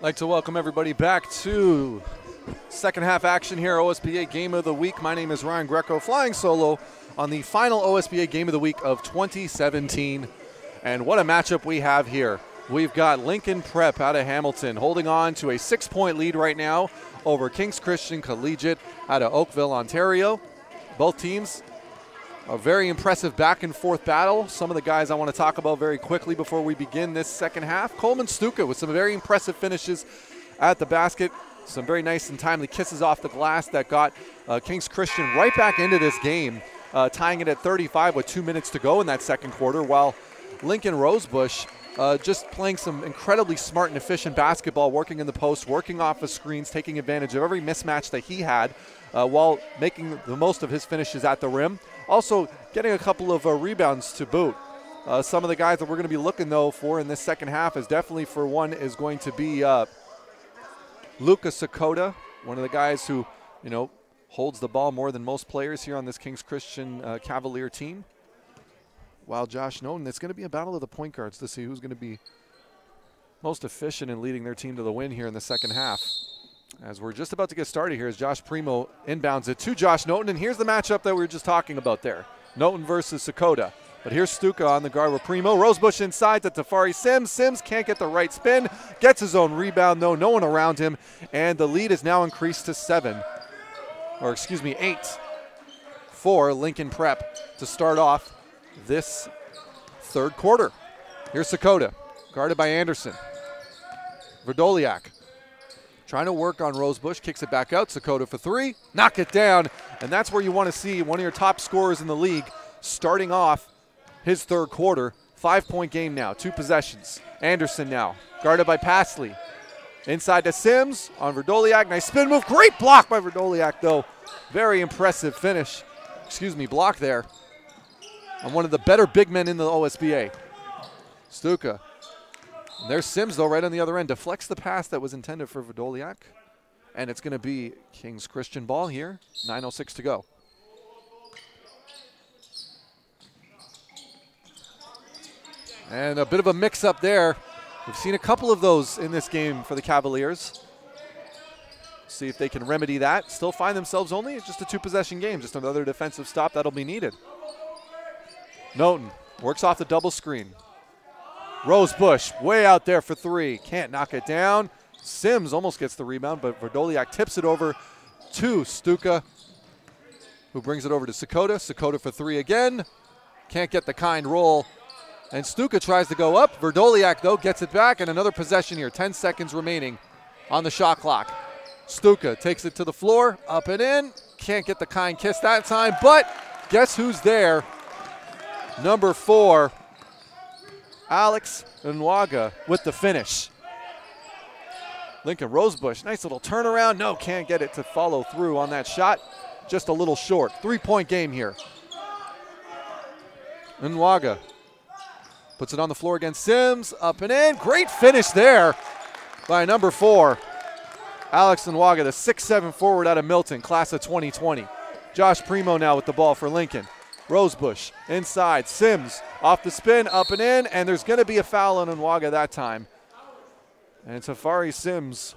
I'd like to welcome everybody back to second half action here, OSBA Game of the Week. My name is Ryan Greco, flying solo on the final OSBA Game of the Week of 2017. And what a matchup we have here. We've got Lincoln Prep out of Hamilton holding on to a 6-point lead right now over King's Christian Collegiate out of Oakville, Ontario. Both teams, a very impressive back and forth battle. Some of the guys I want to talk about very quickly before we begin this second half. Coleman Stuka with some very impressive finishes at the basket. Some very nice and timely kisses off the glass that got King's Christian right back into this game, tying it at 35 with 2 minutes to go in that second quarter, while Lincoln Rosebush just playing some incredibly smart and efficient basketball, working in the post, working off of screens, taking advantage of every mismatch that he had while making the most of his finishes at the rim. Also getting a couple of rebounds to boot. Some of the guys that we're going to be looking, though, for in this second half is definitely, for one, is going to be Luka Sakota, one of the guys who, you know, holds the ball more than most players here on this King's Christian Cavalier team. While Josh Noten, it's going to be a battle of the point guards to see who's going to be most efficient in leading their team to the win here in the second half. As we're just about to get started here, as Josh Primo inbounds it to Josh Noten, and here's the matchup that we were just talking about there. Noten versus Sakota. But here's Stuka on the guard with Primo. Rosebush inside to Tafari Sims. Sims can't get the right spin. Gets his own rebound, though. No one around him. And the lead is now increased to 8 for Lincoln Prep to start off this third quarter. Here's Sakota, guarded by Anderson. Verdoliak trying to work on Rosebush, kicks it back out. Sakota for three, knock it down. And that's where you want to see one of your top scorers in the league starting off his third quarter. 5-point game now, 2 possessions. Anderson now, guarded by Pasley. Inside to Sims on Verdoliak. Nice spin move, great block by Verdoliak, though. Very impressive block there on one of the better big men in the OSBA. Stuka. And there's Sims, though, right on the other end. Deflects the pass that was intended for Verdoliak. And it's going to be King's Christian ball here. 9:06 to go. And a bit of a mix-up there. We've seen a couple of those in this game for the Cavaliers. See if they can remedy that. Still find themselves only just a 2-possession game. Just another defensive stop that'll be needed. Noten works off the double screen. Rosebush way out there for 3. Can't knock it down. Sims almost gets the rebound, but Verdoliak tips it over to Stuka, who brings it over to Sakota. Sakota for 3 again. Can't get the kind roll. And Stuka tries to go up. Verdoliak, though, gets it back, and another possession here. 10 seconds remaining on the shot clock. Stuka takes it to the floor, up and in. Can't get the kind kiss that time, but guess who's there? Number 4, Alex Nwaga with the finish. Lincoln Rosebush, nice little turnaround. No, can't get it to follow through on that shot. Just a little short. 3-point game here. Nwaga puts it on the floor against Sims, up and in. Great finish there by number 4, Alex Nwaga, the 6'7" forward out of Milton, class of 2020. Josh Primo now with the ball for Lincoln. Rosebush inside, Sims off the spin, up and in, and there's going to be a foul on Nwaga that time. And Tafari Sims,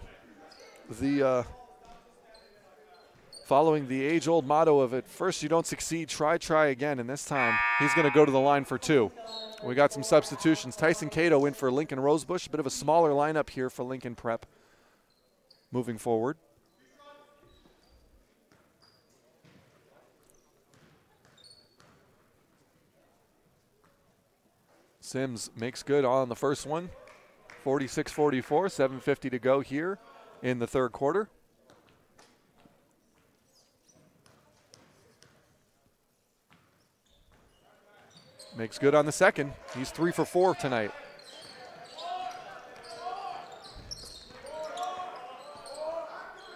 following the age-old motto of it, first you don't succeed, try again, and this time he's going to go to the line for 2. We got some substitutions. Tyson Cato in for Lincoln Rosebush, a bit of a smaller lineup here for Lincoln Prep moving forward. Sims makes good on the first one. 46-44, 7:50 to go here in the third quarter. Makes good on the second. He's 3 for 4 tonight.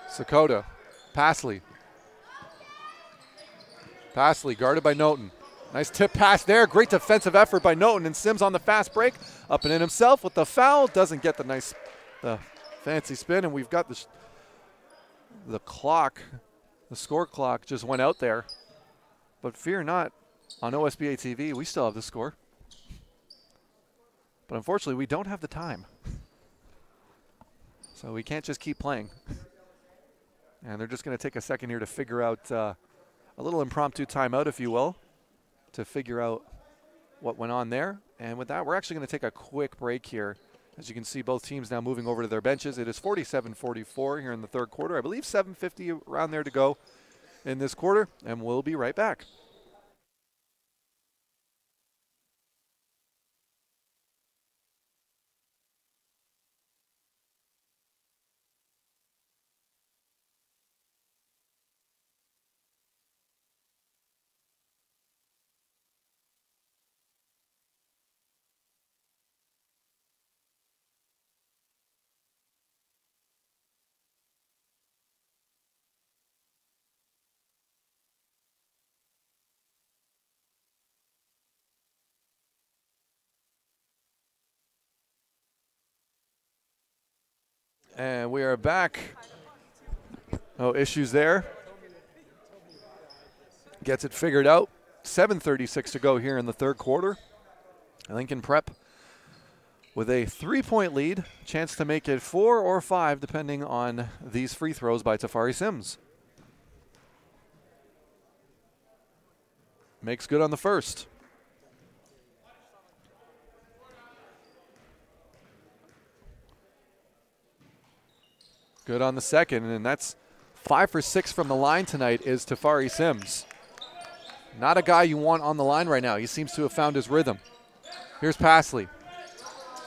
Sakota, Pasley. Pasley guarded by Noten. Nice tip pass there. Great defensive effort by Noten, and Sims on the fast break. Up and in himself with the foul. Doesn't get the fancy spin, and we've got the clock. The score clock just went out there. But fear not, on OSBA TV, we still have the score. But unfortunately, we don't have the time. So we can't just keep playing. And they're just going to take a second here to figure out a little impromptu timeout, if you will, to figure out what went on there. And with that, we're actually going to take a quick break here. As you can see, both teams now moving over to their benches. It is 47-44 here in the third quarter. I believe 7:50 around there to go in this quarter, and we'll be right back. And we are back. No issues there. Gets it figured out. 7:36 to go here in the third quarter. Lincoln Prep with a 3-point lead. Chance to make it 4 or 5 depending on these free throws by Tafari Sims. Makes good on the first. Good on the second, and that's 5 for 6 from the line tonight is Tafari Sims. Not a guy you want on the line right now. He seems to have found his rhythm. Here's Pasley.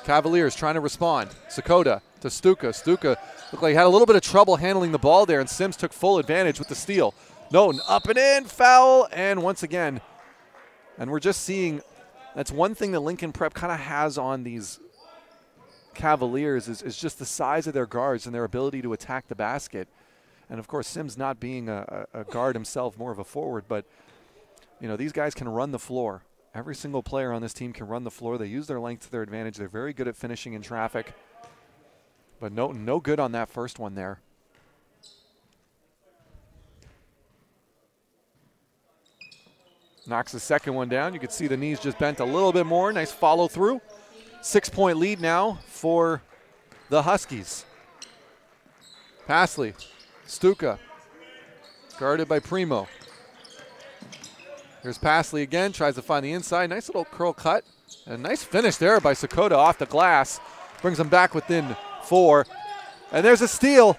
Cavaliers trying to respond. Sakota to Stuka. Stuka looked like he had a little bit of trouble handling the ball there, and Sims took full advantage with the steal. Noten up and in, foul, and once again. And we're just seeing, that's one thing that Lincoln Prep kind of has on these Cavaliers is just the size of their guards and their ability to attack the basket. And of course, Sims not being a guard himself, more of a forward, but you know, these guys can run the floor. Every single player on this team can run the floor. They use their length to their advantage. They're very good at finishing in traffic. But no good on that first one there. Knocks the second one down. You can see the knees just bent a little bit more. Nice follow through. 6-point lead now for the Huskies. Pasley, Stuka, guarded by Primo. Here's Pasley again, tries to find the inside. Nice little curl cut. And a nice finish there by Sakota off the glass. Brings them back within 4. And there's a steal.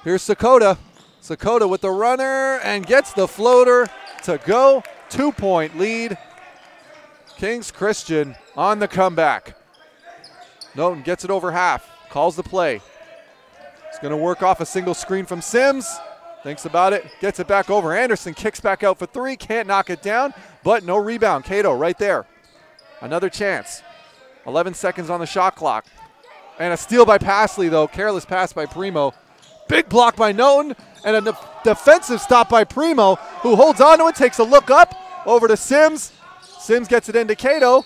Here's Sakota. Sakota with the runner and gets the floater to go. 2-point lead. Kings Christian on the comeback. Noten gets it over half. Calls the play. He's going to work off a single screen from Sims. Thinks about it. Gets it back over. Anderson kicks back out for 3. Can't knock it down, but no rebound. Cato right there. Another chance. 11 seconds on the shot clock. And a steal by Pasley, though. Careless pass by Primo. Big block by Noten. And a defensive stop by Primo, who holds on to it, takes a look up over to Sims. Sims gets it into Cato.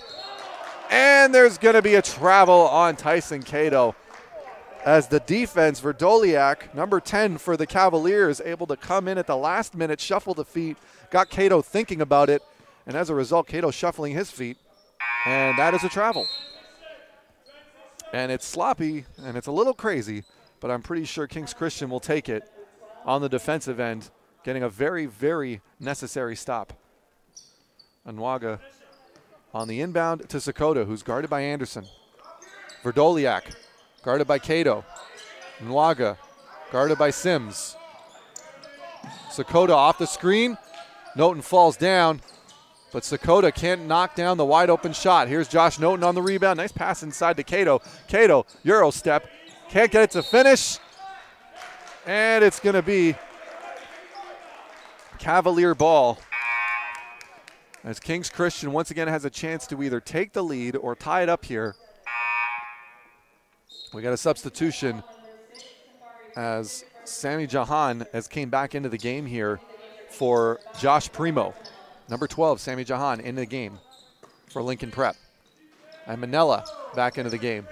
And there's going to be a travel on Tyson Cato. As the defense, Verdoliak, number 10 for the Cavaliers, able to come in at the last minute, shuffle the feet, got Cato thinking about it, and as a result, Cato shuffling his feet, and that is a travel. And it's sloppy, and it's a little crazy, but I'm pretty sure Kings Christian will take it on the defensive end, getting a very, very necessary stop. Anwaga on the inbound to Sakota, who's guarded by Anderson. Verdoliak. Guarded by Cato. Nwaga, guarded by Sims. Sakota off the screen. Noten falls down, but Sakota can't knock down the wide open shot. Here's Josh Noten on the rebound. Nice pass inside to Cato. Cato, Euro step. Can't get it to finish. And it's going to be Cavalier ball. As Kings Christian once again has a chance to either take the lead or tie it up here. We got a substitution as Sami Jahan has came back into the game here for Josh Primo. Number 12, Sami Jahan into the game for Lincoln Prep. And Manella back into the game.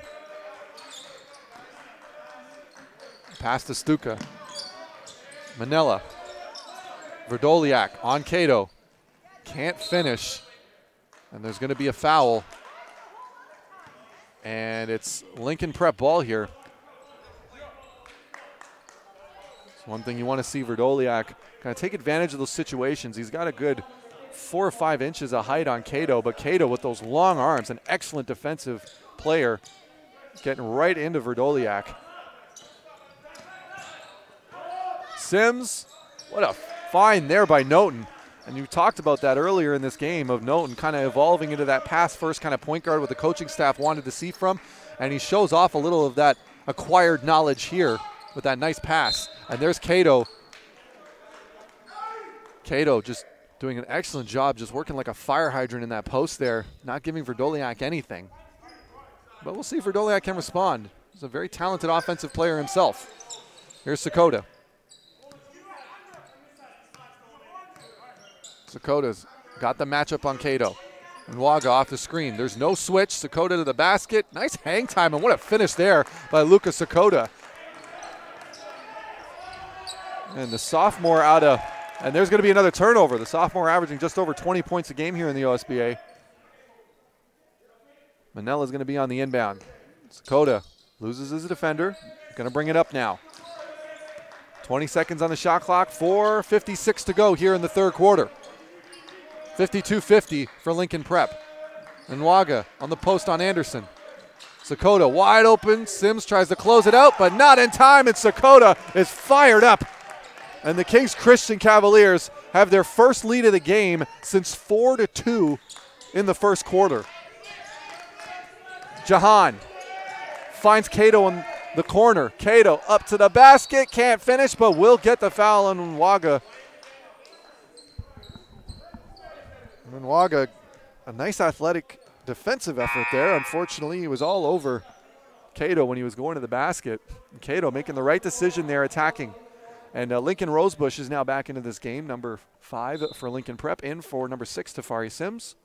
Pass to Stuka. Manella. Verdoliak on Cato. Can't finish. And there's going to be a foul. And it's Lincoln Prep ball here. One thing you want to see Verdoliak kind of take advantage of those situations. He's got a good 4 or 5 inches of height on Cato, but Cato with those long arms, an excellent defensive player, getting right into Verdoliak. Sims, what a find there by Noten. And you talked about that earlier in this game of Noten kind of evolving into that pass-first kind of point guard what the coaching staff wanted to see from. And he shows off a little of that acquired knowledge here with that nice pass. And there's Cato. Cato just doing an excellent job, just working like a fire hydrant in that post there, not giving Verdoliak anything. But we'll see if Verdoliak can respond. He's a very talented offensive player himself. Here's Sakota. Sakota's got the matchup on Cato. And Waga off the screen. There's no switch. Sakota to the basket. Nice hang time, and what a finish there by Luka Sakota. And the sophomore and there's going to be another turnover. The sophomore averaging just over 20 points a game here in the OSBA. Manella's going to be on the inbound. Sakota loses his defender. Going to bring it up now. 20 seconds on the shot clock. 4:56 to go here in the third quarter. 52-50 for Lincoln Prep. And Waga on the post on Anderson. Sakota wide open. Sims tries to close it out, but not in time, and Sakota is fired up. And the Kings Christian Cavaliers have their first lead of the game since 4-2 in the first quarter. Jahan finds Cato in the corner. Cato up to the basket, can't finish, but will get the foul on Waga. And Waga, a nice athletic defensive effort there. Unfortunately, he was all over Cato when he was going to the basket. And Cato making the right decision there, attacking. And Lincoln Rosebush is now back into this game, number 5 for Lincoln Prep, in for number 6, Tafari Sims.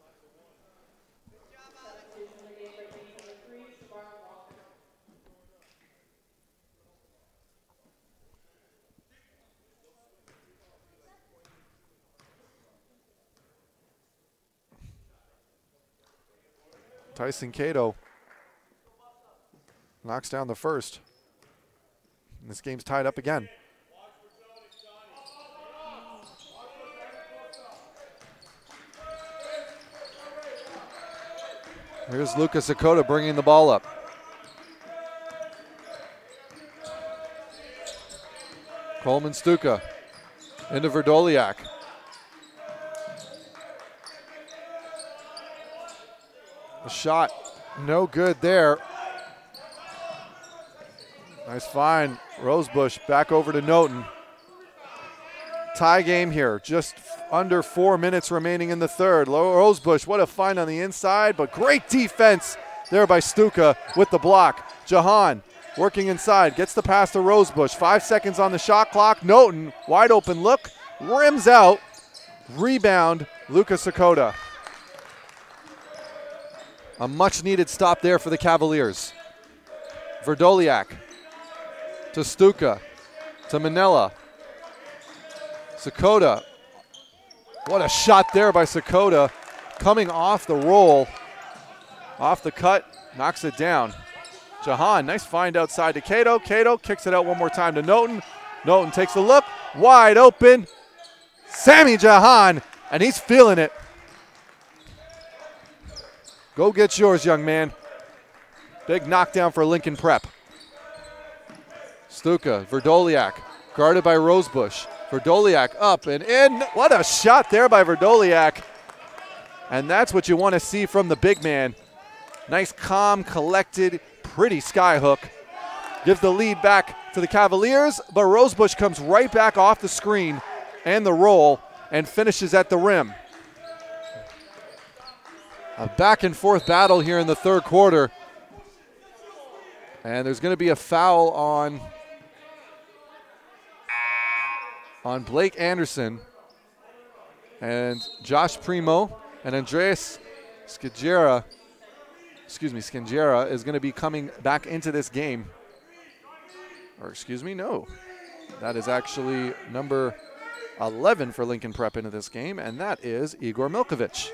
Tyson Cato knocks down the first. And this game's tied up again. Here's Luka Sakota bringing the ball up. Coleman Stuka into Verdoliak. A shot, no good there. Nice find. Rosebush back over to Noten. Tie game here, just under 4 minutes remaining in the third. Rosebush, what a find on the inside, but great defense there by Stuka with the block. Jahan working inside, gets the pass to Rosebush. 5 seconds on the shot clock. Noten, wide open look, rims out. Rebound, Luka Sakota. A much-needed stop there for the Cavaliers. Verdoliak to Stuka to Manella. Sakota. What a shot there by Sakota. Coming off the roll. Off the cut. Knocks it down. Jahan, nice find outside to Cato. Cato kicks it out one more time to Noten. Noten takes a look. Wide open. Sammy Jahan. And he's feeling it. Go get yours, young man. Big knockdown for Lincoln Prep. Stuka, Verdoliak, guarded by Rosebush. Verdoliak up and in. What a shot there by Verdoliak. And that's what you want to see from the big man. Nice, calm, collected, pretty skyhook. Gives the lead back to the Cavaliers, but Rosebush comes right back off the screen and the roll and finishes at the rim. A back and forth battle here in the third quarter. And there's going to be a foul on Blake Anderson. And Josh Primo and Andreas Skingera is going to be coming back into this game. Or excuse me, no. That is actually number 11 for Lincoln Prep into this game, and that is Igor Milkovic.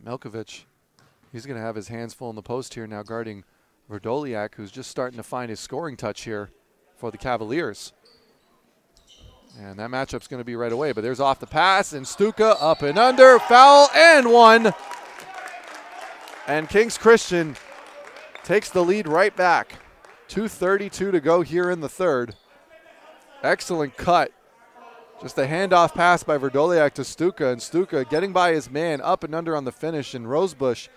Milkovic, he's going to have his hands full in the post here now, guarding Verdoliak, who's just starting to find his scoring touch here for the Cavaliers. And that matchup's going to be right away, but there's off the pass, and Stuka up and under, foul, and one. And King's Christian takes the lead right back. 2:32 to go here in the third. Excellent cut. Just a handoff pass by Verdoliak to Stuka, and Stuka getting by his man up and under on the finish, and Rosebush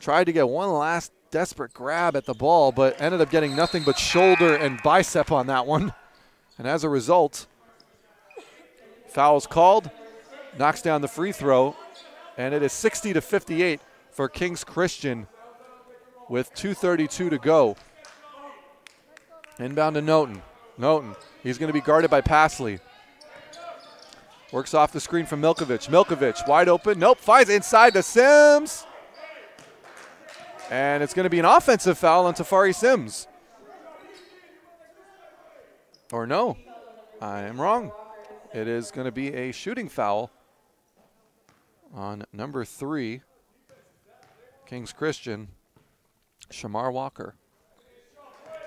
tried to get one last desperate grab at the ball, but ended up getting nothing but shoulder and bicep on that one. And as a result, foul's called, knocks down the free throw, and it is 60-58 for King's Christian with 2:32 to go. Inbound to Noten. Noten, he's going to be guarded by Pasley. Works off the screen from Milkovic. Milkovic wide open. Nope, finds inside to Sims. And it's going to be an offensive foul on Tafari Sims. Or no, I am wrong. It is going to be a shooting foul on number 3, King's Christian, Shamar Walker.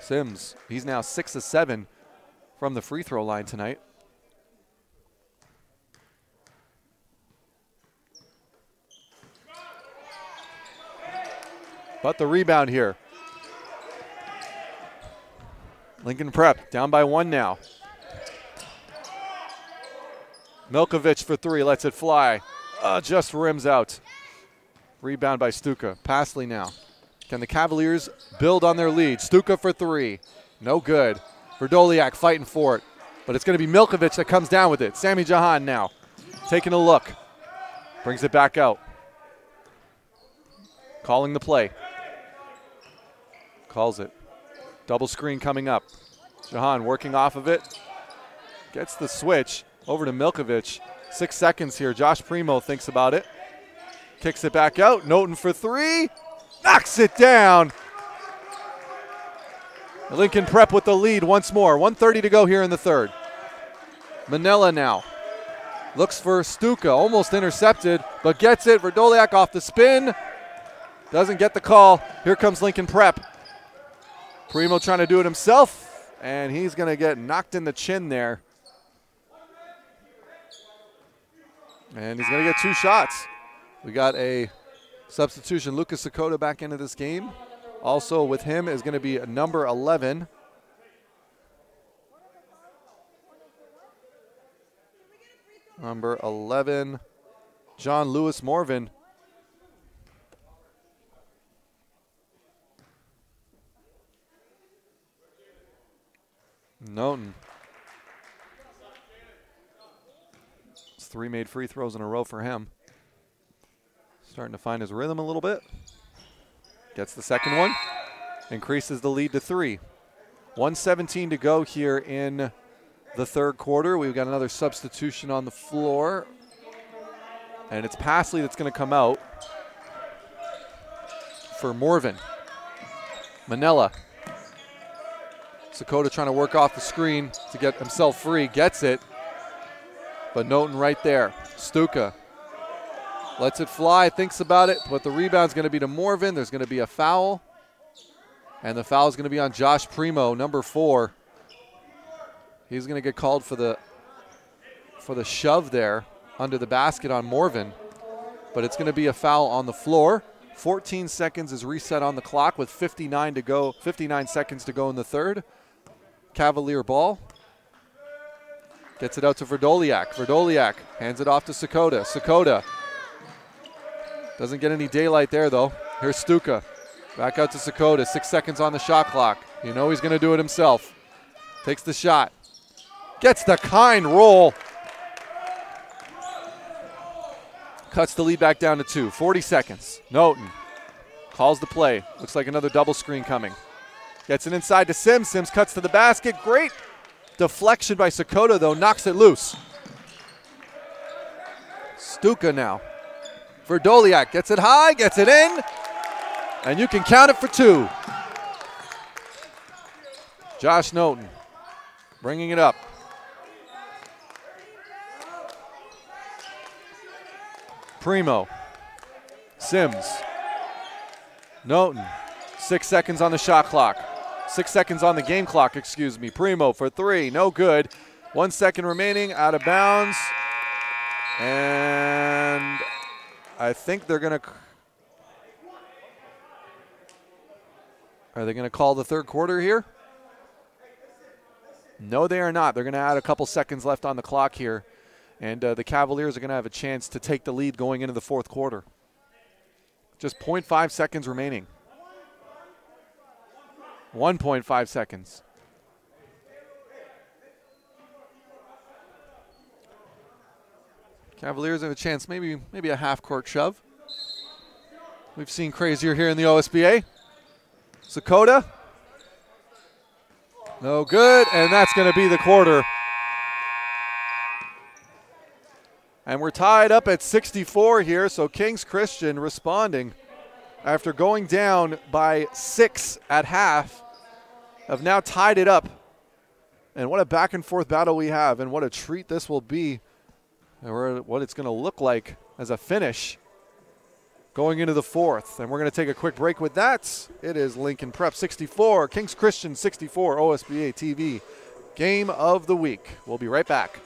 Sims, he's now 6 of 7 from the free throw line tonight. But the rebound here. Lincoln Prep down by 1 now. Milkovic for 3, lets it fly. Just rims out. Rebound by Stuka. Pasley now. Can the Cavaliers build on their lead? Stuka for 3. No good. Verdoliak fighting for it. But it's going to be Milkovic that comes down with it. Sami Jahan now taking a look. Brings it back out. Calling the play. Calls it. Double screen coming up. Jahan working off of it. Gets the switch over to Milkovic. 6 seconds here. Josh Primo thinks about it. Kicks it back out. Noten for 3. Knocks it down. Lincoln Prep with the lead once more. 1:30 to go here in the third. Manella now. Looks for Stuka. Almost intercepted, but gets it. Verdoliak off the spin. Doesn't get the call. Here comes Lincoln Prep. Primo trying to do it himself, and he's going to get knocked in the chin there. And he's going to get 2 shots. We got a substitution. Lucas Sakota back into this game. Also with him is going to be number 11. Number 11, John Lewis Morvan. Noten. It's 3 made free throws in a row for him. Starting to find his rhythm a little bit. Gets the second one. Increases the lead to 3. 1:17 to go here in the third quarter. We've got another substitution on the floor. And it's Pasley that's going to come out for Morvan. Manella. Sakota trying to work off the screen to get himself free. Gets it. But Noten right there. Stuka lets it fly, thinks about it, but the rebound's going to be to Morvan. There's going to be a foul. And the foul is going to be on Josh Primo, number 4. He's going to get called for the shove there under the basket on Morvan. But it's going to be a foul on the floor. 14 seconds is reset on the clock with 59 seconds to go in the third. Cavalier ball. Gets it out to Verdoliak. Verdoliak hands it off to Sakota. Sakota doesn't get any daylight there, though. Here's Stuka. Back out to Sakota. 6 seconds on the shot clock. You know he's going to do it himself. Takes the shot. Gets the kind roll. Cuts the lead back down to 2. 40 seconds. Noten calls the play. Looks like another double screen coming. Gets it inside to Sims. Sims cuts to the basket. Great deflection by Sakota, though. Knocks it loose. Stuka now. Verdoliak gets it high, gets it in, and you can count it for 2. Josh Noten bringing it up. Primo Sims. Noten. 6 seconds on the shot clock. 6 seconds on the game clock, excuse me. Primo for three, no good. 1 second remaining, out of bounds. And I think they're going to... Are they going to call the third quarter here? No, they are not. They're going to add a couple seconds left on the clock here. And the Cavaliers are going to have a chance to take the lead going into the fourth quarter. Just 0.5 seconds remaining. 1.5 seconds. Cavaliers have a chance, maybe a half-court shove. We've seen crazier here in the OSBA. Sakota. No good, and that's going to be the quarter. And we're tied up at 64 here, so Kings Christian responding after going down by 6 at half, have now tied it up. And what a back-and-forth battle we have, and what a treat this will be, or what it's going to look like as a finish going into the fourth. And we're going to take a quick break with that. It is Lincoln Prep 64, Kings Christian 64, OSBA TV Game of the Week. We'll be right back.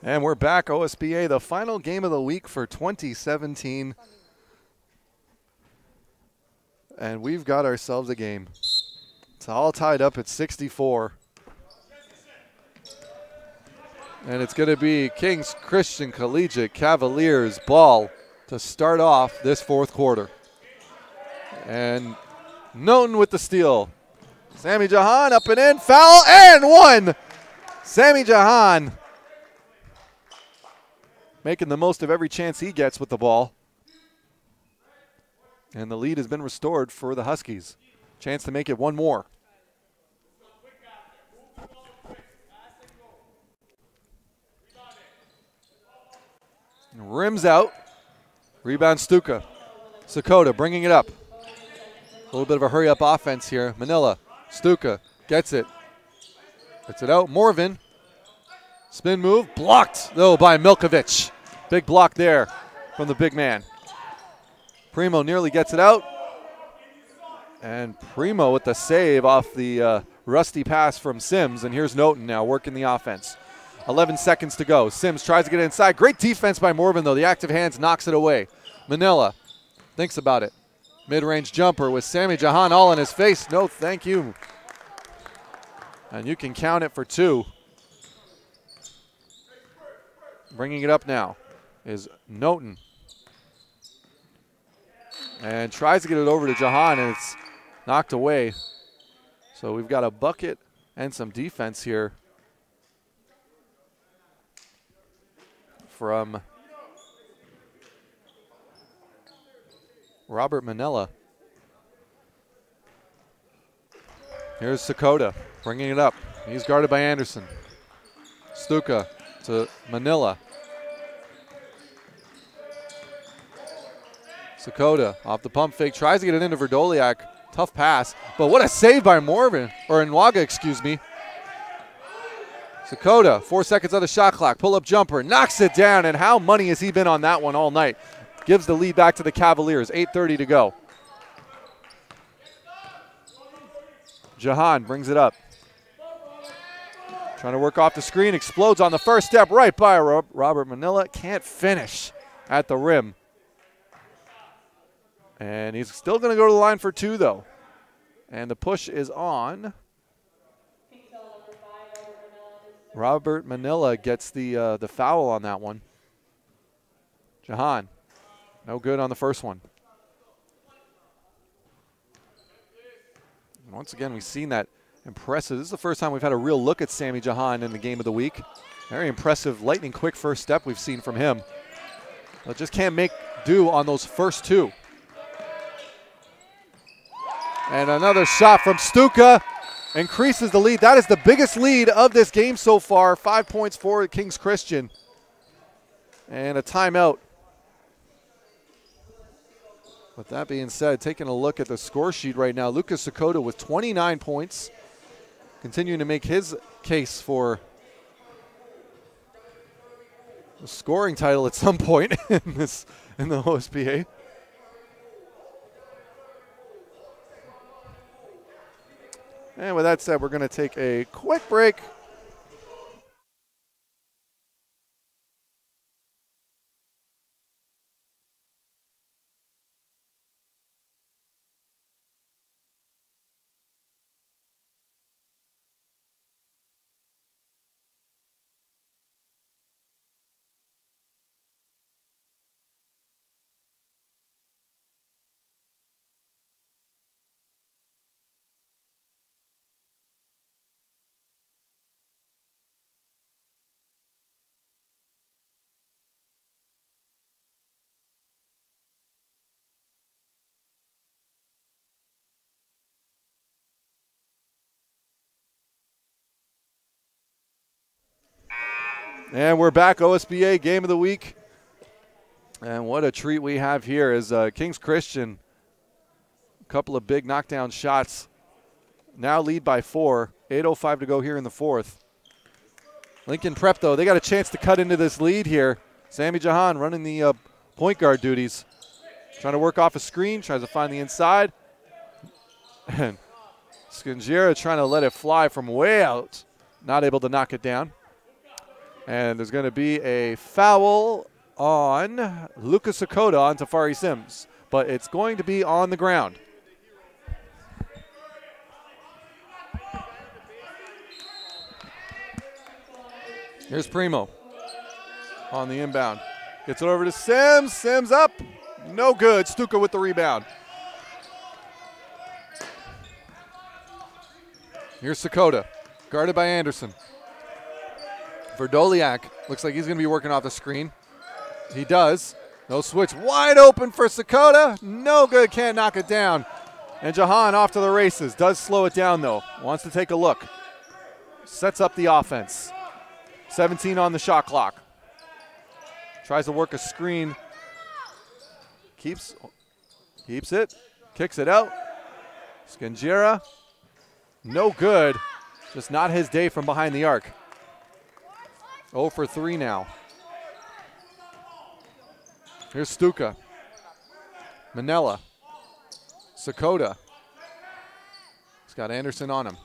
And we're back, OSBA, the final game of the week for 2017. And we've got ourselves a game. It's all tied up at 64. And it's going to be Kings Christian Collegiate Cavaliers ball to start off this fourth quarter. And Noten with the steal. Sammy Jahan up and in, foul, and one! Sammy Jahan making the most of every chance he gets with the ball. And the lead has been restored for the Huskies. Chance to make it one more. Rims out. Rebound Stuka. Sakota bringing it up. A little bit of a hurry-up offense here. Manila. Stuka gets it. Gets it out. Morvan. Spin move, blocked, though, by Milkovic. Big block there from the big man. Primo nearly gets it out. And Primo with the save off the rusty pass from Sims. And here's Noten now working the offense. 11 seconds to go. Sims tries to get inside. Great defense by Morvan, though. The active hands knocks it away. Manila thinks about it. Mid-range jumper with Sammy Jahan all in his face. No, thank you. And you can count it for two. Bringing it up now is Noten. And tries to get it over to Jahan, and it's knocked away. So we've got a bucket and some defense here from Robert Manila. Here's Sakota bringing it up. He's guarded by Anderson. Stuka to Manila. Sakota off the pump fake, tries to get it into Verdoliak. Tough pass, but what a save by Morvan, or Nwaga, excuse me. Sakota, 4 seconds on the shot clock. Pull-up jumper, knocks it down, and how money has he been on that one all night? Gives the lead back to the Cavaliers, 8:30 to go. Jahan brings it up. Trying to work off the screen, explodes on the first step, right by Robert Manila. Can't finish at the rim. And he's still going to go to the line for 2, though. And the push is on. Robert Manila gets the foul on that one. Jahan, no good on the first one. Once again, we've seen that impressive. This is the first time we've had a real look at Sammy Jahan in the game of the week. Very impressive, lightning quick first step we've seen from him. But just can't make do on those first 2. And another shot from Stuka increases the lead. That is the biggest lead of this game so far. 5 points for Kings Christian. And a timeout. With that being said, taking a look at the score sheet right now, Lucas Sakota with 29 points. Continuing to make his case for the scoring title at some point in the OSBA. And with that said, we're going to take a quick break. And we're back, OSBA Game of the Week. And what a treat we have here is Kings Christian. A couple of big knockdown shots. Now lead by 4. 8:05 to go here in the fourth. Lincoln Prep, though, they got a chance to cut into this lead here. Sammy Jahan running the point guard duties. Trying to work off a screen, tries to find the inside. And Scangiera trying to let it fly from way out. Not able to knock it down. And there's going to be a foul on Lucas Sakota on Tafari Sims, but it's going to be on the ground. Here's Primo on the inbound. Gets it over to Sims. Sims up. No good. Stuka with the rebound. Here's Sakota, guarded by Anderson. Verdoliak looks like he's going to be working off the screen. He does. No switch. Wide open for Sakota. No good. Can't knock it down. And Jahan off to the races. Does slow it down, though. Wants to take a look. Sets up the offense. 17 on the shot clock. Tries to work a screen. Keeps it. Kicks it out. Scangiera. No good. Just not his day from behind the arc. 0 for 3 now. Here's Stuka. Manella. Sakota. He's got Anderson on him.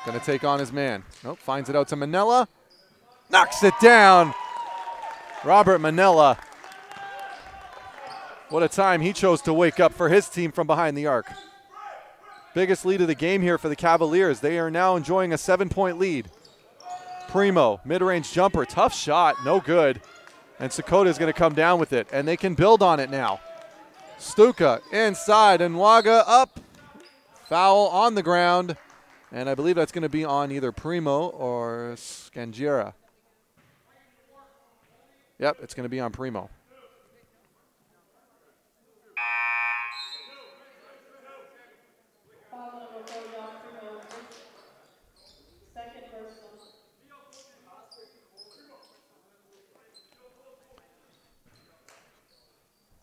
Going to take on his man. Nope, finds it out to Manella. Knocks it down. Robert Manella. What a time he chose to wake up for his team from behind the arc. Biggest lead of the game here for the Cavaliers. They are now enjoying a 7-point lead. Primo, mid-range jumper, tough shot, no good. And Sakota is going to come down with it, and they can build on it now. Stuka inside, and Waga up. Foul on the ground, and I believe that's going to be on either Primo or Scangiera. Yep, it's going to be on Primo.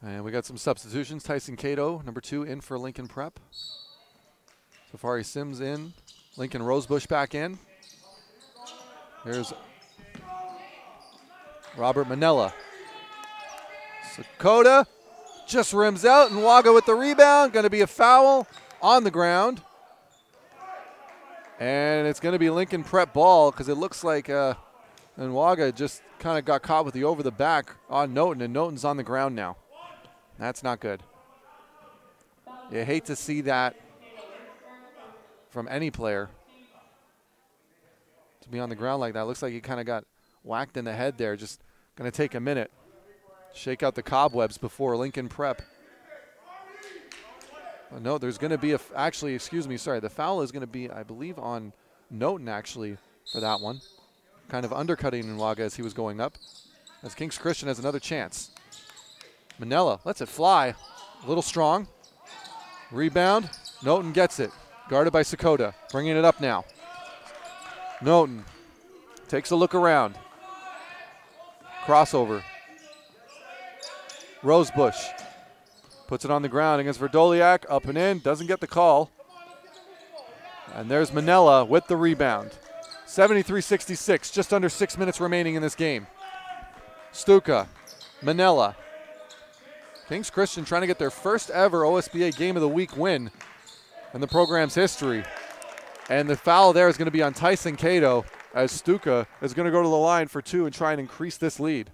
And we got some substitutions. Tyson Cato, number 2, in for Lincoln Prep. Tafari Sims in. Lincoln Rosebush back in. Here's Robert Manella. Sakota just rims out, and Waga with the rebound. Going to be a foul on the ground. And it's going to be Lincoln Prep ball because it looks like Nwaga just kind of got caught with the over the back on Noten, and Noten's on the ground now. That's not good. You hate to see that from any player to be on the ground like that. Looks like he kind of got whacked in the head there. Just going to take a minute. Shake out the cobwebs before Lincoln Prep. Oh, no, there's going to be the foul is going to be, I believe, on Noten actually for that one. Kind of undercutting Nwaga as he was going up. As Kings Christian has another chance. Manella lets it fly. A little strong. Rebound. Noten gets it. Guarded by Sakota. Bringing it up now. Noten takes a look around. Crossover. Rosebush puts it on the ground against Verdoliak. Up and in. Doesn't get the call. And there's Manella with the rebound. 73-66. Just under 6 minutes remaining in this game. Stuka. Manella. Kings Christian trying to get their first ever OSBA Game of the Week win in the program's history. And the foul there is going to be on Tyson Cato as Stuka is going to go to the line for two and try and increase this lead.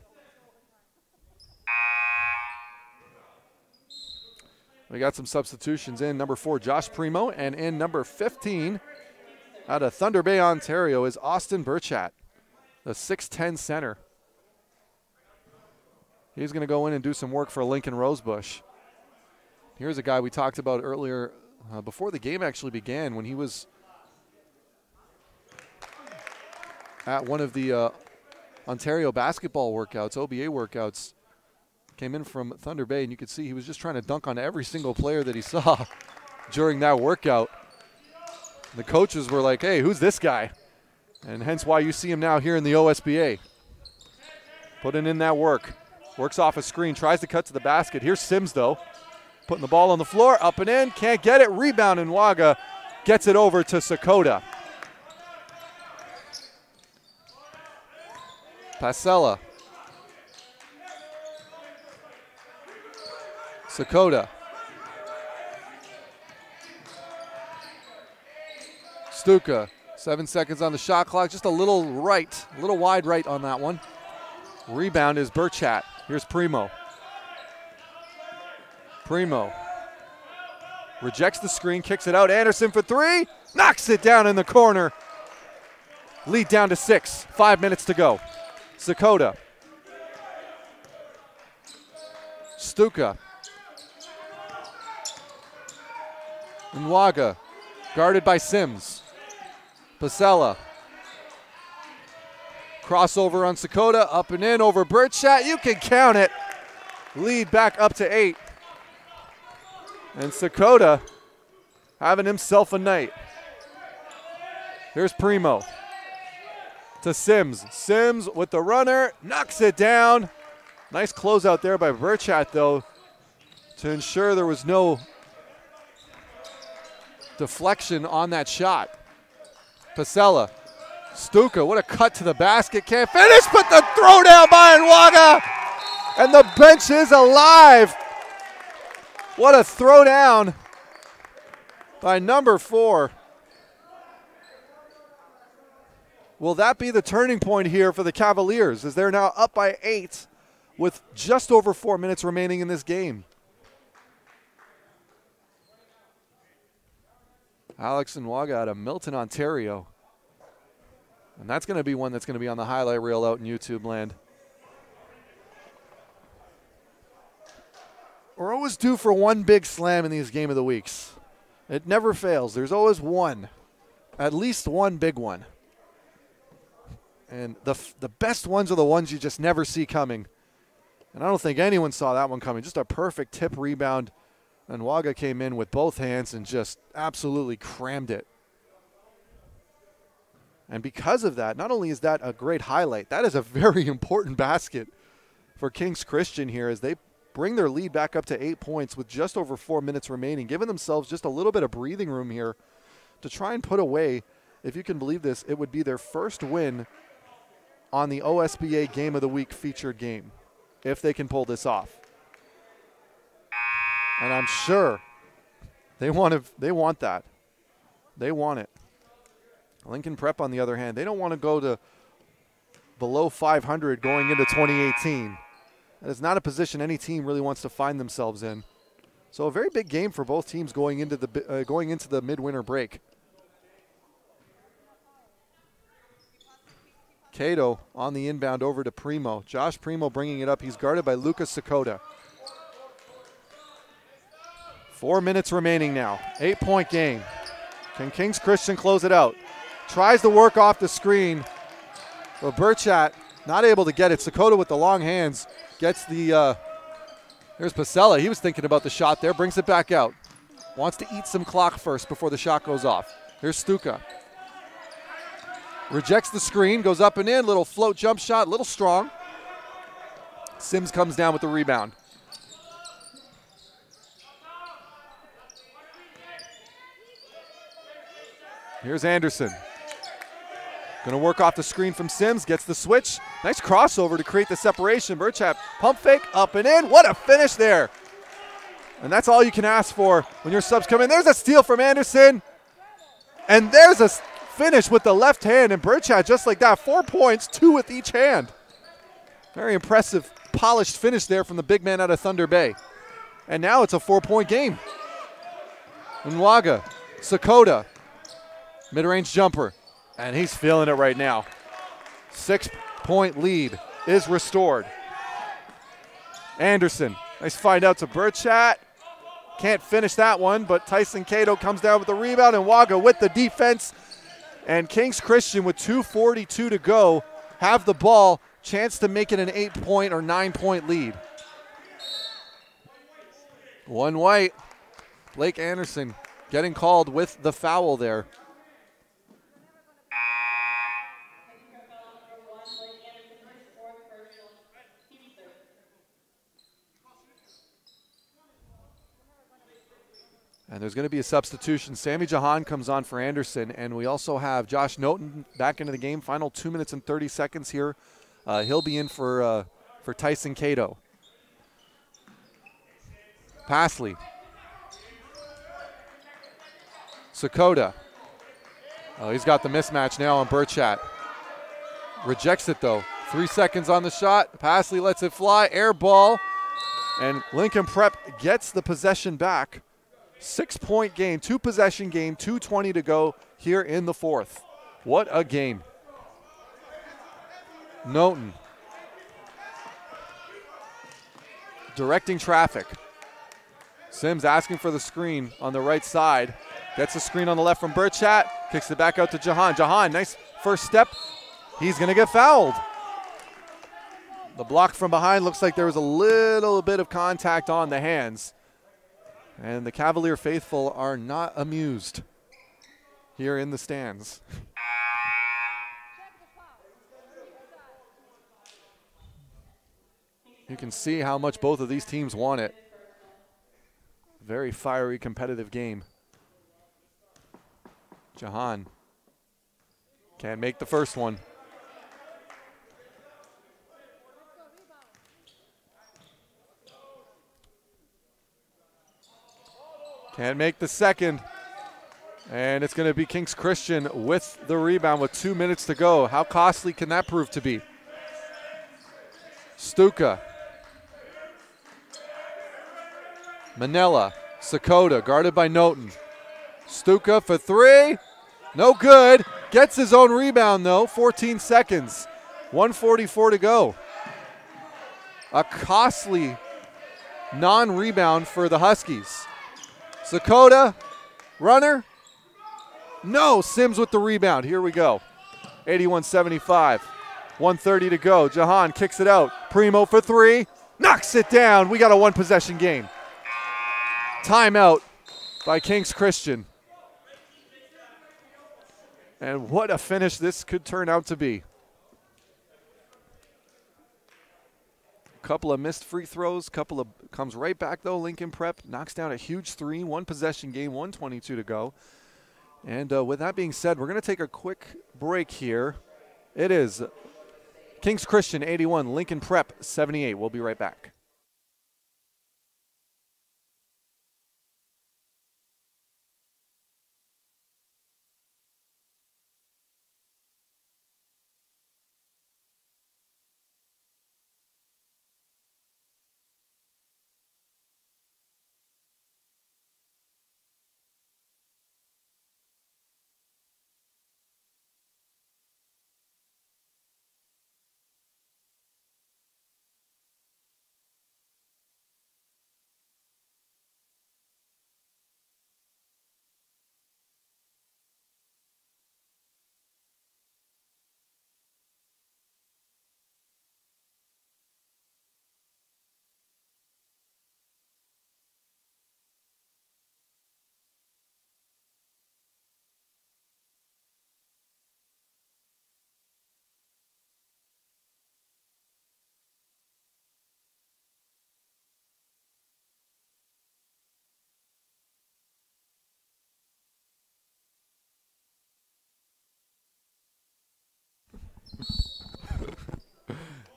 We got some substitutions in. Number 4, Josh Primo, and in number 15 out of Thunder Bay, Ontario is Austin Burchat, the 6'10 center. He's going to go in and do some work for Lincoln Rosebush. Here's a guy we talked about earlier before the game actually began when he was at one of the Ontario basketball workouts, OBA workouts. Came in from Thunder Bay, and you could see he was just trying to dunk on every single player that he saw during that workout. The coaches were like, hey, who's this guy? And hence why you see him now here in the OSBA. Putting in that work. Works off a screen, tries to cut to the basket. Here's Sims, though. Putting the ball on the floor, up and in, can't get it. Rebound, and Nwaga gets it over to Sakota. Pasella. Sakota. Stuka. 7 seconds on the shot clock. Just a little wide right on that one. Rebound is Burchat. Here's Primo. Primo. Rejects the screen, kicks it out. Anderson for three. Knocks it down in the corner. Lead down to 6. 5 minutes to go. Sakota. Stuka. Nwaga, guarded by Sims. Pasella. Crossover on Sakota, up and in over Burchat. You can count it. Lead back up to 8. And Sakota having himself a night. Here's Primo to Sims. Sims with the runner, knocks it down. Nice closeout there by Burchat, though, to ensure there was no deflection on that shot. Pasella. Stuka, what a cut to the basket. Can't finish, but the throwdown by Nwaga. And the bench is alive. What a throwdown by number 4. Will that be the turning point here for the Cavaliers, as they're now up by 8 with just over 4 minutes remaining in this game? Alex Nwaga out of Milton, Ontario. And that's going to be one that's going to be on the highlight reel out in YouTube land. We're always due for one big slam in these Game of the Weeks. It never fails. There's always one. At least one big one. And the best ones are the ones you just never see coming. And I don't think anyone saw that one coming. Just a perfect tip rebound. And Nwaga came in with both hands and just absolutely crammed it. And because of that, not only is that a great highlight, that is a very important basket for Kings Christian here as they bring their lead back up to 8 points with just over 4 minutes remaining, giving themselves just a little bit of breathing room here to try and put away, if you can believe this, it would be their first win on the OSBA Game of the Week featured game if they can pull this off. And I'm sure they want that. They want it. Lincoln Prep, on the other hand, they don't want to go to below 500 going into 2018. That is not a position any team really wants to find themselves in. So a very big game for both teams going into the midwinter break. Cato on the inbound over to Primo. Josh Primo bringing it up. He's guarded by Lucas Sakota. 4 minutes remaining now. 8-point game. Can Kings Christian close it out? Tries to work off the screen. But Burchat not able to get it. Sakota with the long hands gets the, there's Pasella. He was thinking about the shot there. Brings it back out. Wants to eat some clock first before the shot goes off. Here's Stuka. Rejects the screen, goes up and in. Little float jump shot, little strong. Sims comes down with the rebound. Here's Anderson. Going to work off the screen from Sims, gets the switch. Nice crossover to create the separation. Burchap, pump fake, up and in. What a finish there. And that's all you can ask for when your subs come in. There's a steal from Anderson. And there's a finish with the left hand. And Burchap, just like that, 4 points, 2 with each hand. Very impressive, polished finish there from the big man out of Thunder Bay. And now it's a 4-point game. Nwaga, Sakota, mid-range jumper. And he's feeling it right now. 6-point lead is restored. Anderson, nice find out to Burchat. Can't finish that one, but Tyson Cato comes down with the rebound, and Waga with the defense. And Kings Christian with 2:42 to go have the ball. Chance to make it an 8-point or 9-point lead. One white. Blake Anderson getting called with the foul there. And there's going to be a substitution. Sammy Jahan comes on for Anderson, and we also have Josh Noten back into the game. Final 2 minutes and 30 seconds here. He'll be in for Tyson Cato. Pasley. Sakota. Oh, he's got the mismatch now on Burchat. Rejects it, though. 3 seconds on the shot. Pasley lets it fly. Air ball. And Lincoln Prep gets the possession back. 6-point game, 2-possession game, 2:20 to go here in the fourth. What a game. Noten directing traffic. Sims asking for the screen on the right side. Gets the screen on the left from Burchat. Kicks it back out to Jahan. Jahan, nice first step. He's going to get fouled. The block from behind looks like there was a little bit of contact on the hands. And the Cavalier faithful are not amused here in the stands. You can see how much both of these teams want it. Very fiery, competitive game. Jahan can't make the first one. Can't make the second. And it's going to be Kings Christian with the rebound with 2 minutes to go. How costly can that prove to be? Stuka. Manella. Sakota guarded by Noten. Stuka for three. No good. Gets his own rebound though. 14 seconds. 1:44 to go. A costly non-rebound for the Huskies. Sakota, runner. No, Sims with the rebound. Here we go. 81-75. 1:30 to go. Jahan kicks it out. Primo for three. Knocks it down. We got a one-possession game. Timeout by Kings Christian. And what a finish this could turn out to be. Couple of missed free throws, comes right back though. Lincoln Prep knocks down a huge three, one possession game, 1:22 to go. And with that being said, we're going to take a quick break here. It is Kings Christian 81, Lincoln Prep 78. We'll be right back.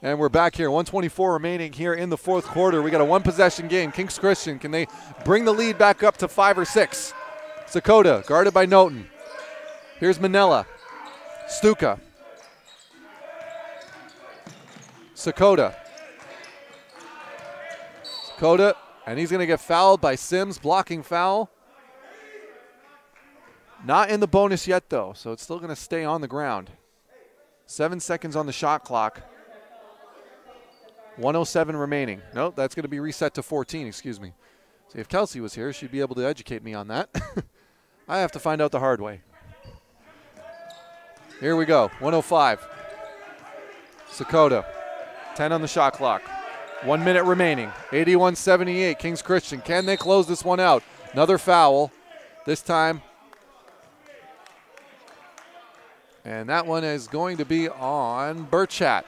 And we're back here, 124 remaining here in the fourth quarter. We got a one-possession game. Kings Christian, can they bring the lead back up to 5 or 6? Sakota, guarded by Noten. Here's Manella. Stuka. Sakota. Sakota, and he's going to get fouled by Sims, blocking foul. Not in the bonus yet, though, so it's still going to stay on the ground. 7 seconds on the shot clock. 107 remaining. Nope, that's going to be reset to 14, excuse me. See, if Kelsey was here, she'd be able to educate me on that. I have to find out the hard way. Here we go, 105. Sakota, 10 on the shot clock. 1 minute remaining, 81-78, Kings Christian. Can they close this one out? Another foul, this time. And that one is going to be on Burchat.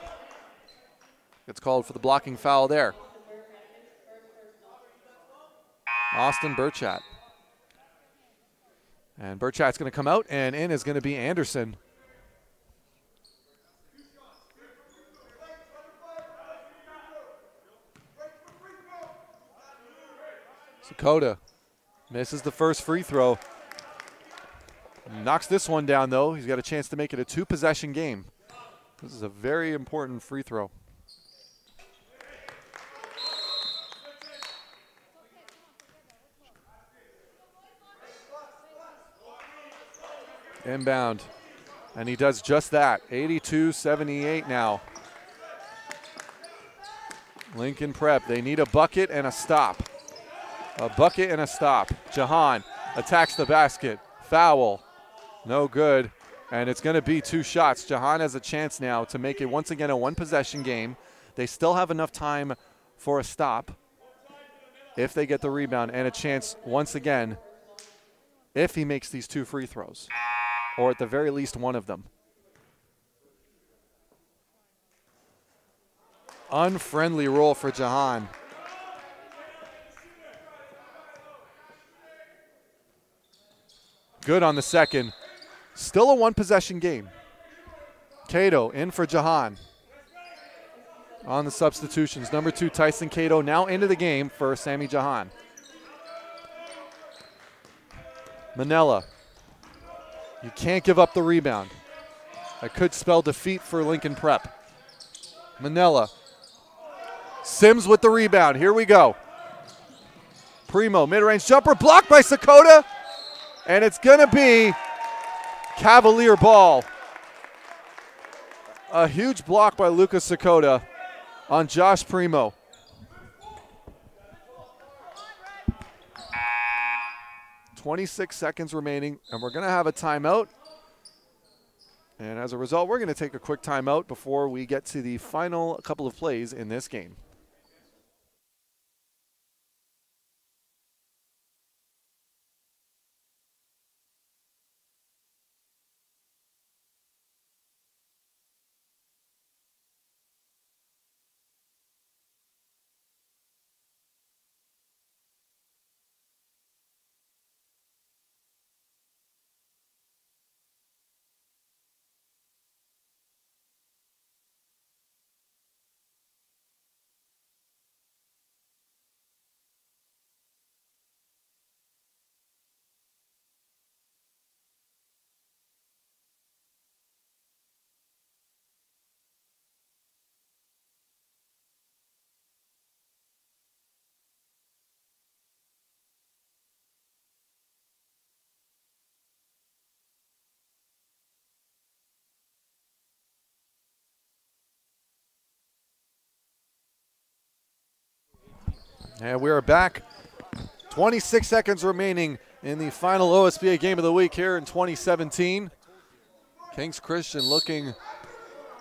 Gets called for the blocking foul there. Austin Burchat. And Burchat's going to come out, and in is going to be Anderson. Sakota misses the first free throw. Knocks this one down, though. He's got a chance to make it a two-possession game. This is a very important free throw. Inbound, and he does just that. 82-78 now. Lincoln Prep, they need a bucket and a stop. A bucket and a stop. Jahan attacks the basket. Foul, no good, and it's going to be 2 shots. Jahan has a chance now to make it once again a one-possession game. They still have enough time for a stop if they get the rebound, and a chance once again if he makes these 2 free throws, or at the very least one of them. Unfriendly roll for Jahan. Good on the second. Still a one-possession game. Cato in for Jahan. On the substitutions, number 2 Tyson Cato now into the game for Sammy Jahan. Manella. You can't give up the rebound. That could spell defeat for Lincoln Prep. Manella. Sims with the rebound. Here we go. Primo, mid-range jumper, blocked by Sakota. And it's going to be Cavalier ball. A huge block by Lucas Sakota on Josh Primo. .26 seconds remaining, and we're going to have a timeout. And as a result, we're going to take a quick timeout before we get to the final couple of plays in this game. And we are back. 26 seconds remaining in the final OSBA game of the week here in 2017. Kings Christian looking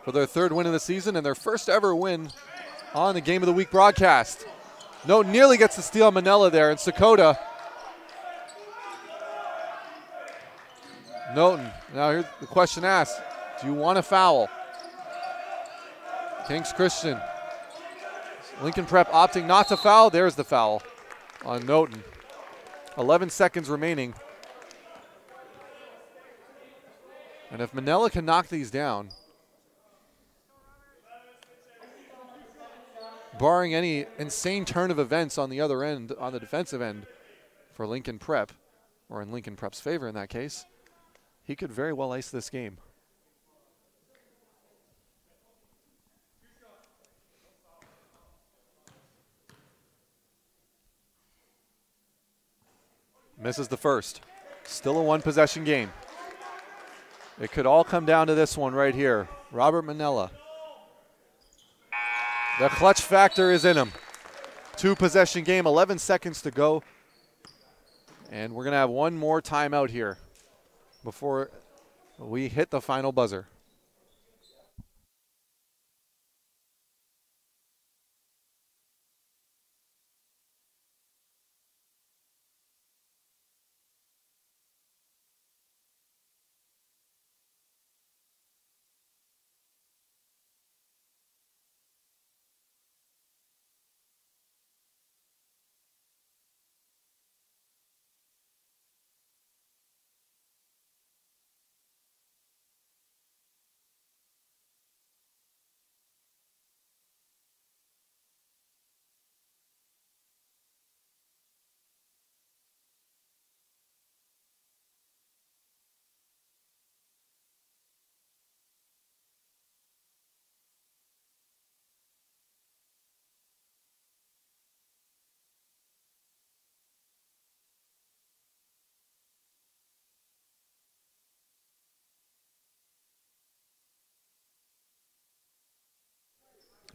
for their third win of the season and their first ever win on the Game of the Week broadcast. No, nearly gets the steal on Manila there, and Sakota. Noten, now here's the question asked, do you want a foul? Kings Christian. Lincoln Prep opting not to foul. There's the foul on Noten. 11 seconds remaining. And if Manila can knock these down, barring any insane turn of events on the other end, on the defensive end for Lincoln Prep, or in Lincoln Prep's favor in that case, he could very well ice this game. Misses the first. Still a one-possession game. It could all come down to this one right here. Robert Manila. The clutch factor is in him. Two-possession game, 11 seconds to go. And we're going to have one more timeout here before we hit the final buzzer.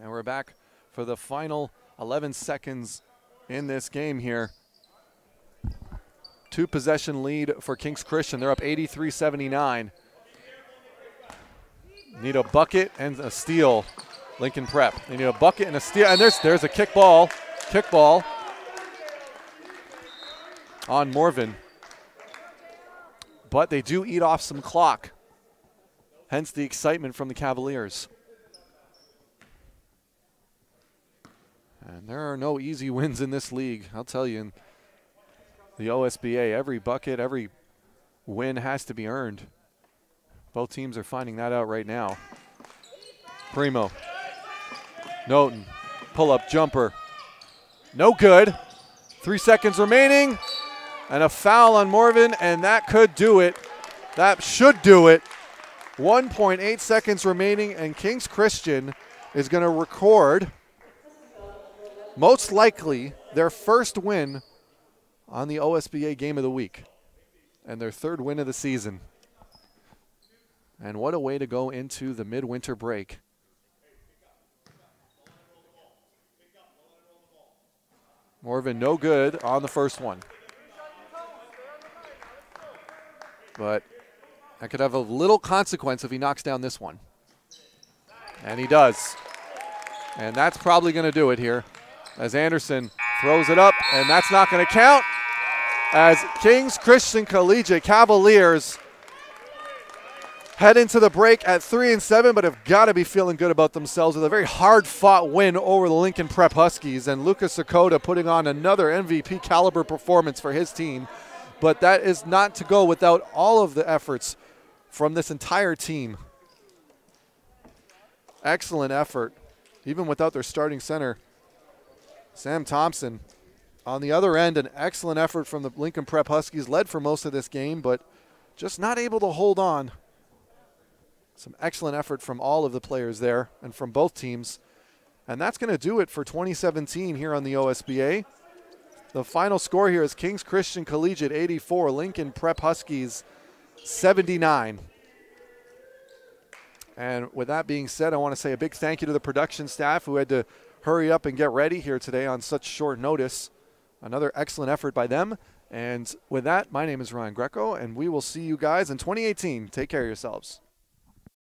And we're back for the final 11 seconds in this game here. Two-possession lead for Kings Christian. They're up 83-79. Need a bucket and a steal, Lincoln Prep. They need a bucket and a steal. And there's a kickball on Morven. But they do eat off some clock. Hence the excitement from the Cavaliers. And there are no easy wins in this league, I'll tell you. In the OSBA, every bucket, every win has to be earned. Both teams are finding that out right now. Primo. Noten. Pull-up jumper. No good. 3 seconds remaining. And a foul on Morven, and that could do it. That should do it. 1.8 seconds remaining, and Kings Christian is going to record most likely their first win on the OSBA Game of the Week and their third win of the season. And what a way to go into the midwinter break. Morven no good on the first one. But that could have a little consequence if he knocks down this one. And he does. And that's probably going to do it here, as Anderson throws it up, and that's not going to count, as Kings Christian Collegiate Cavaliers head into the break at 3-7, but have got to be feeling good about themselves with a very hard-fought win over the Lincoln Prep Huskies, and Lucas Sakota putting on another MVP caliber performance for his team. But that is not to go without all of the efforts from this entire team. Excellent effort, even without their starting center, Sam Thompson. On the other end, an excellent effort from the Lincoln Prep Huskies, led for most of this game, but just not able to hold on. Some excellent effort from all of the players there and from both teams. And that's going to do it for 2017 here on the OSBA. The final score here is Kings Christian Collegiate 84, Lincoln Prep Huskies 79. And with that being said, I want to say a big thank you to the production staff who had to hurry up and get ready here today on such short notice. Another excellent effort by them. And with that, my name is Ryan Greco, and we will see you guys in 2018. Take care of yourselves.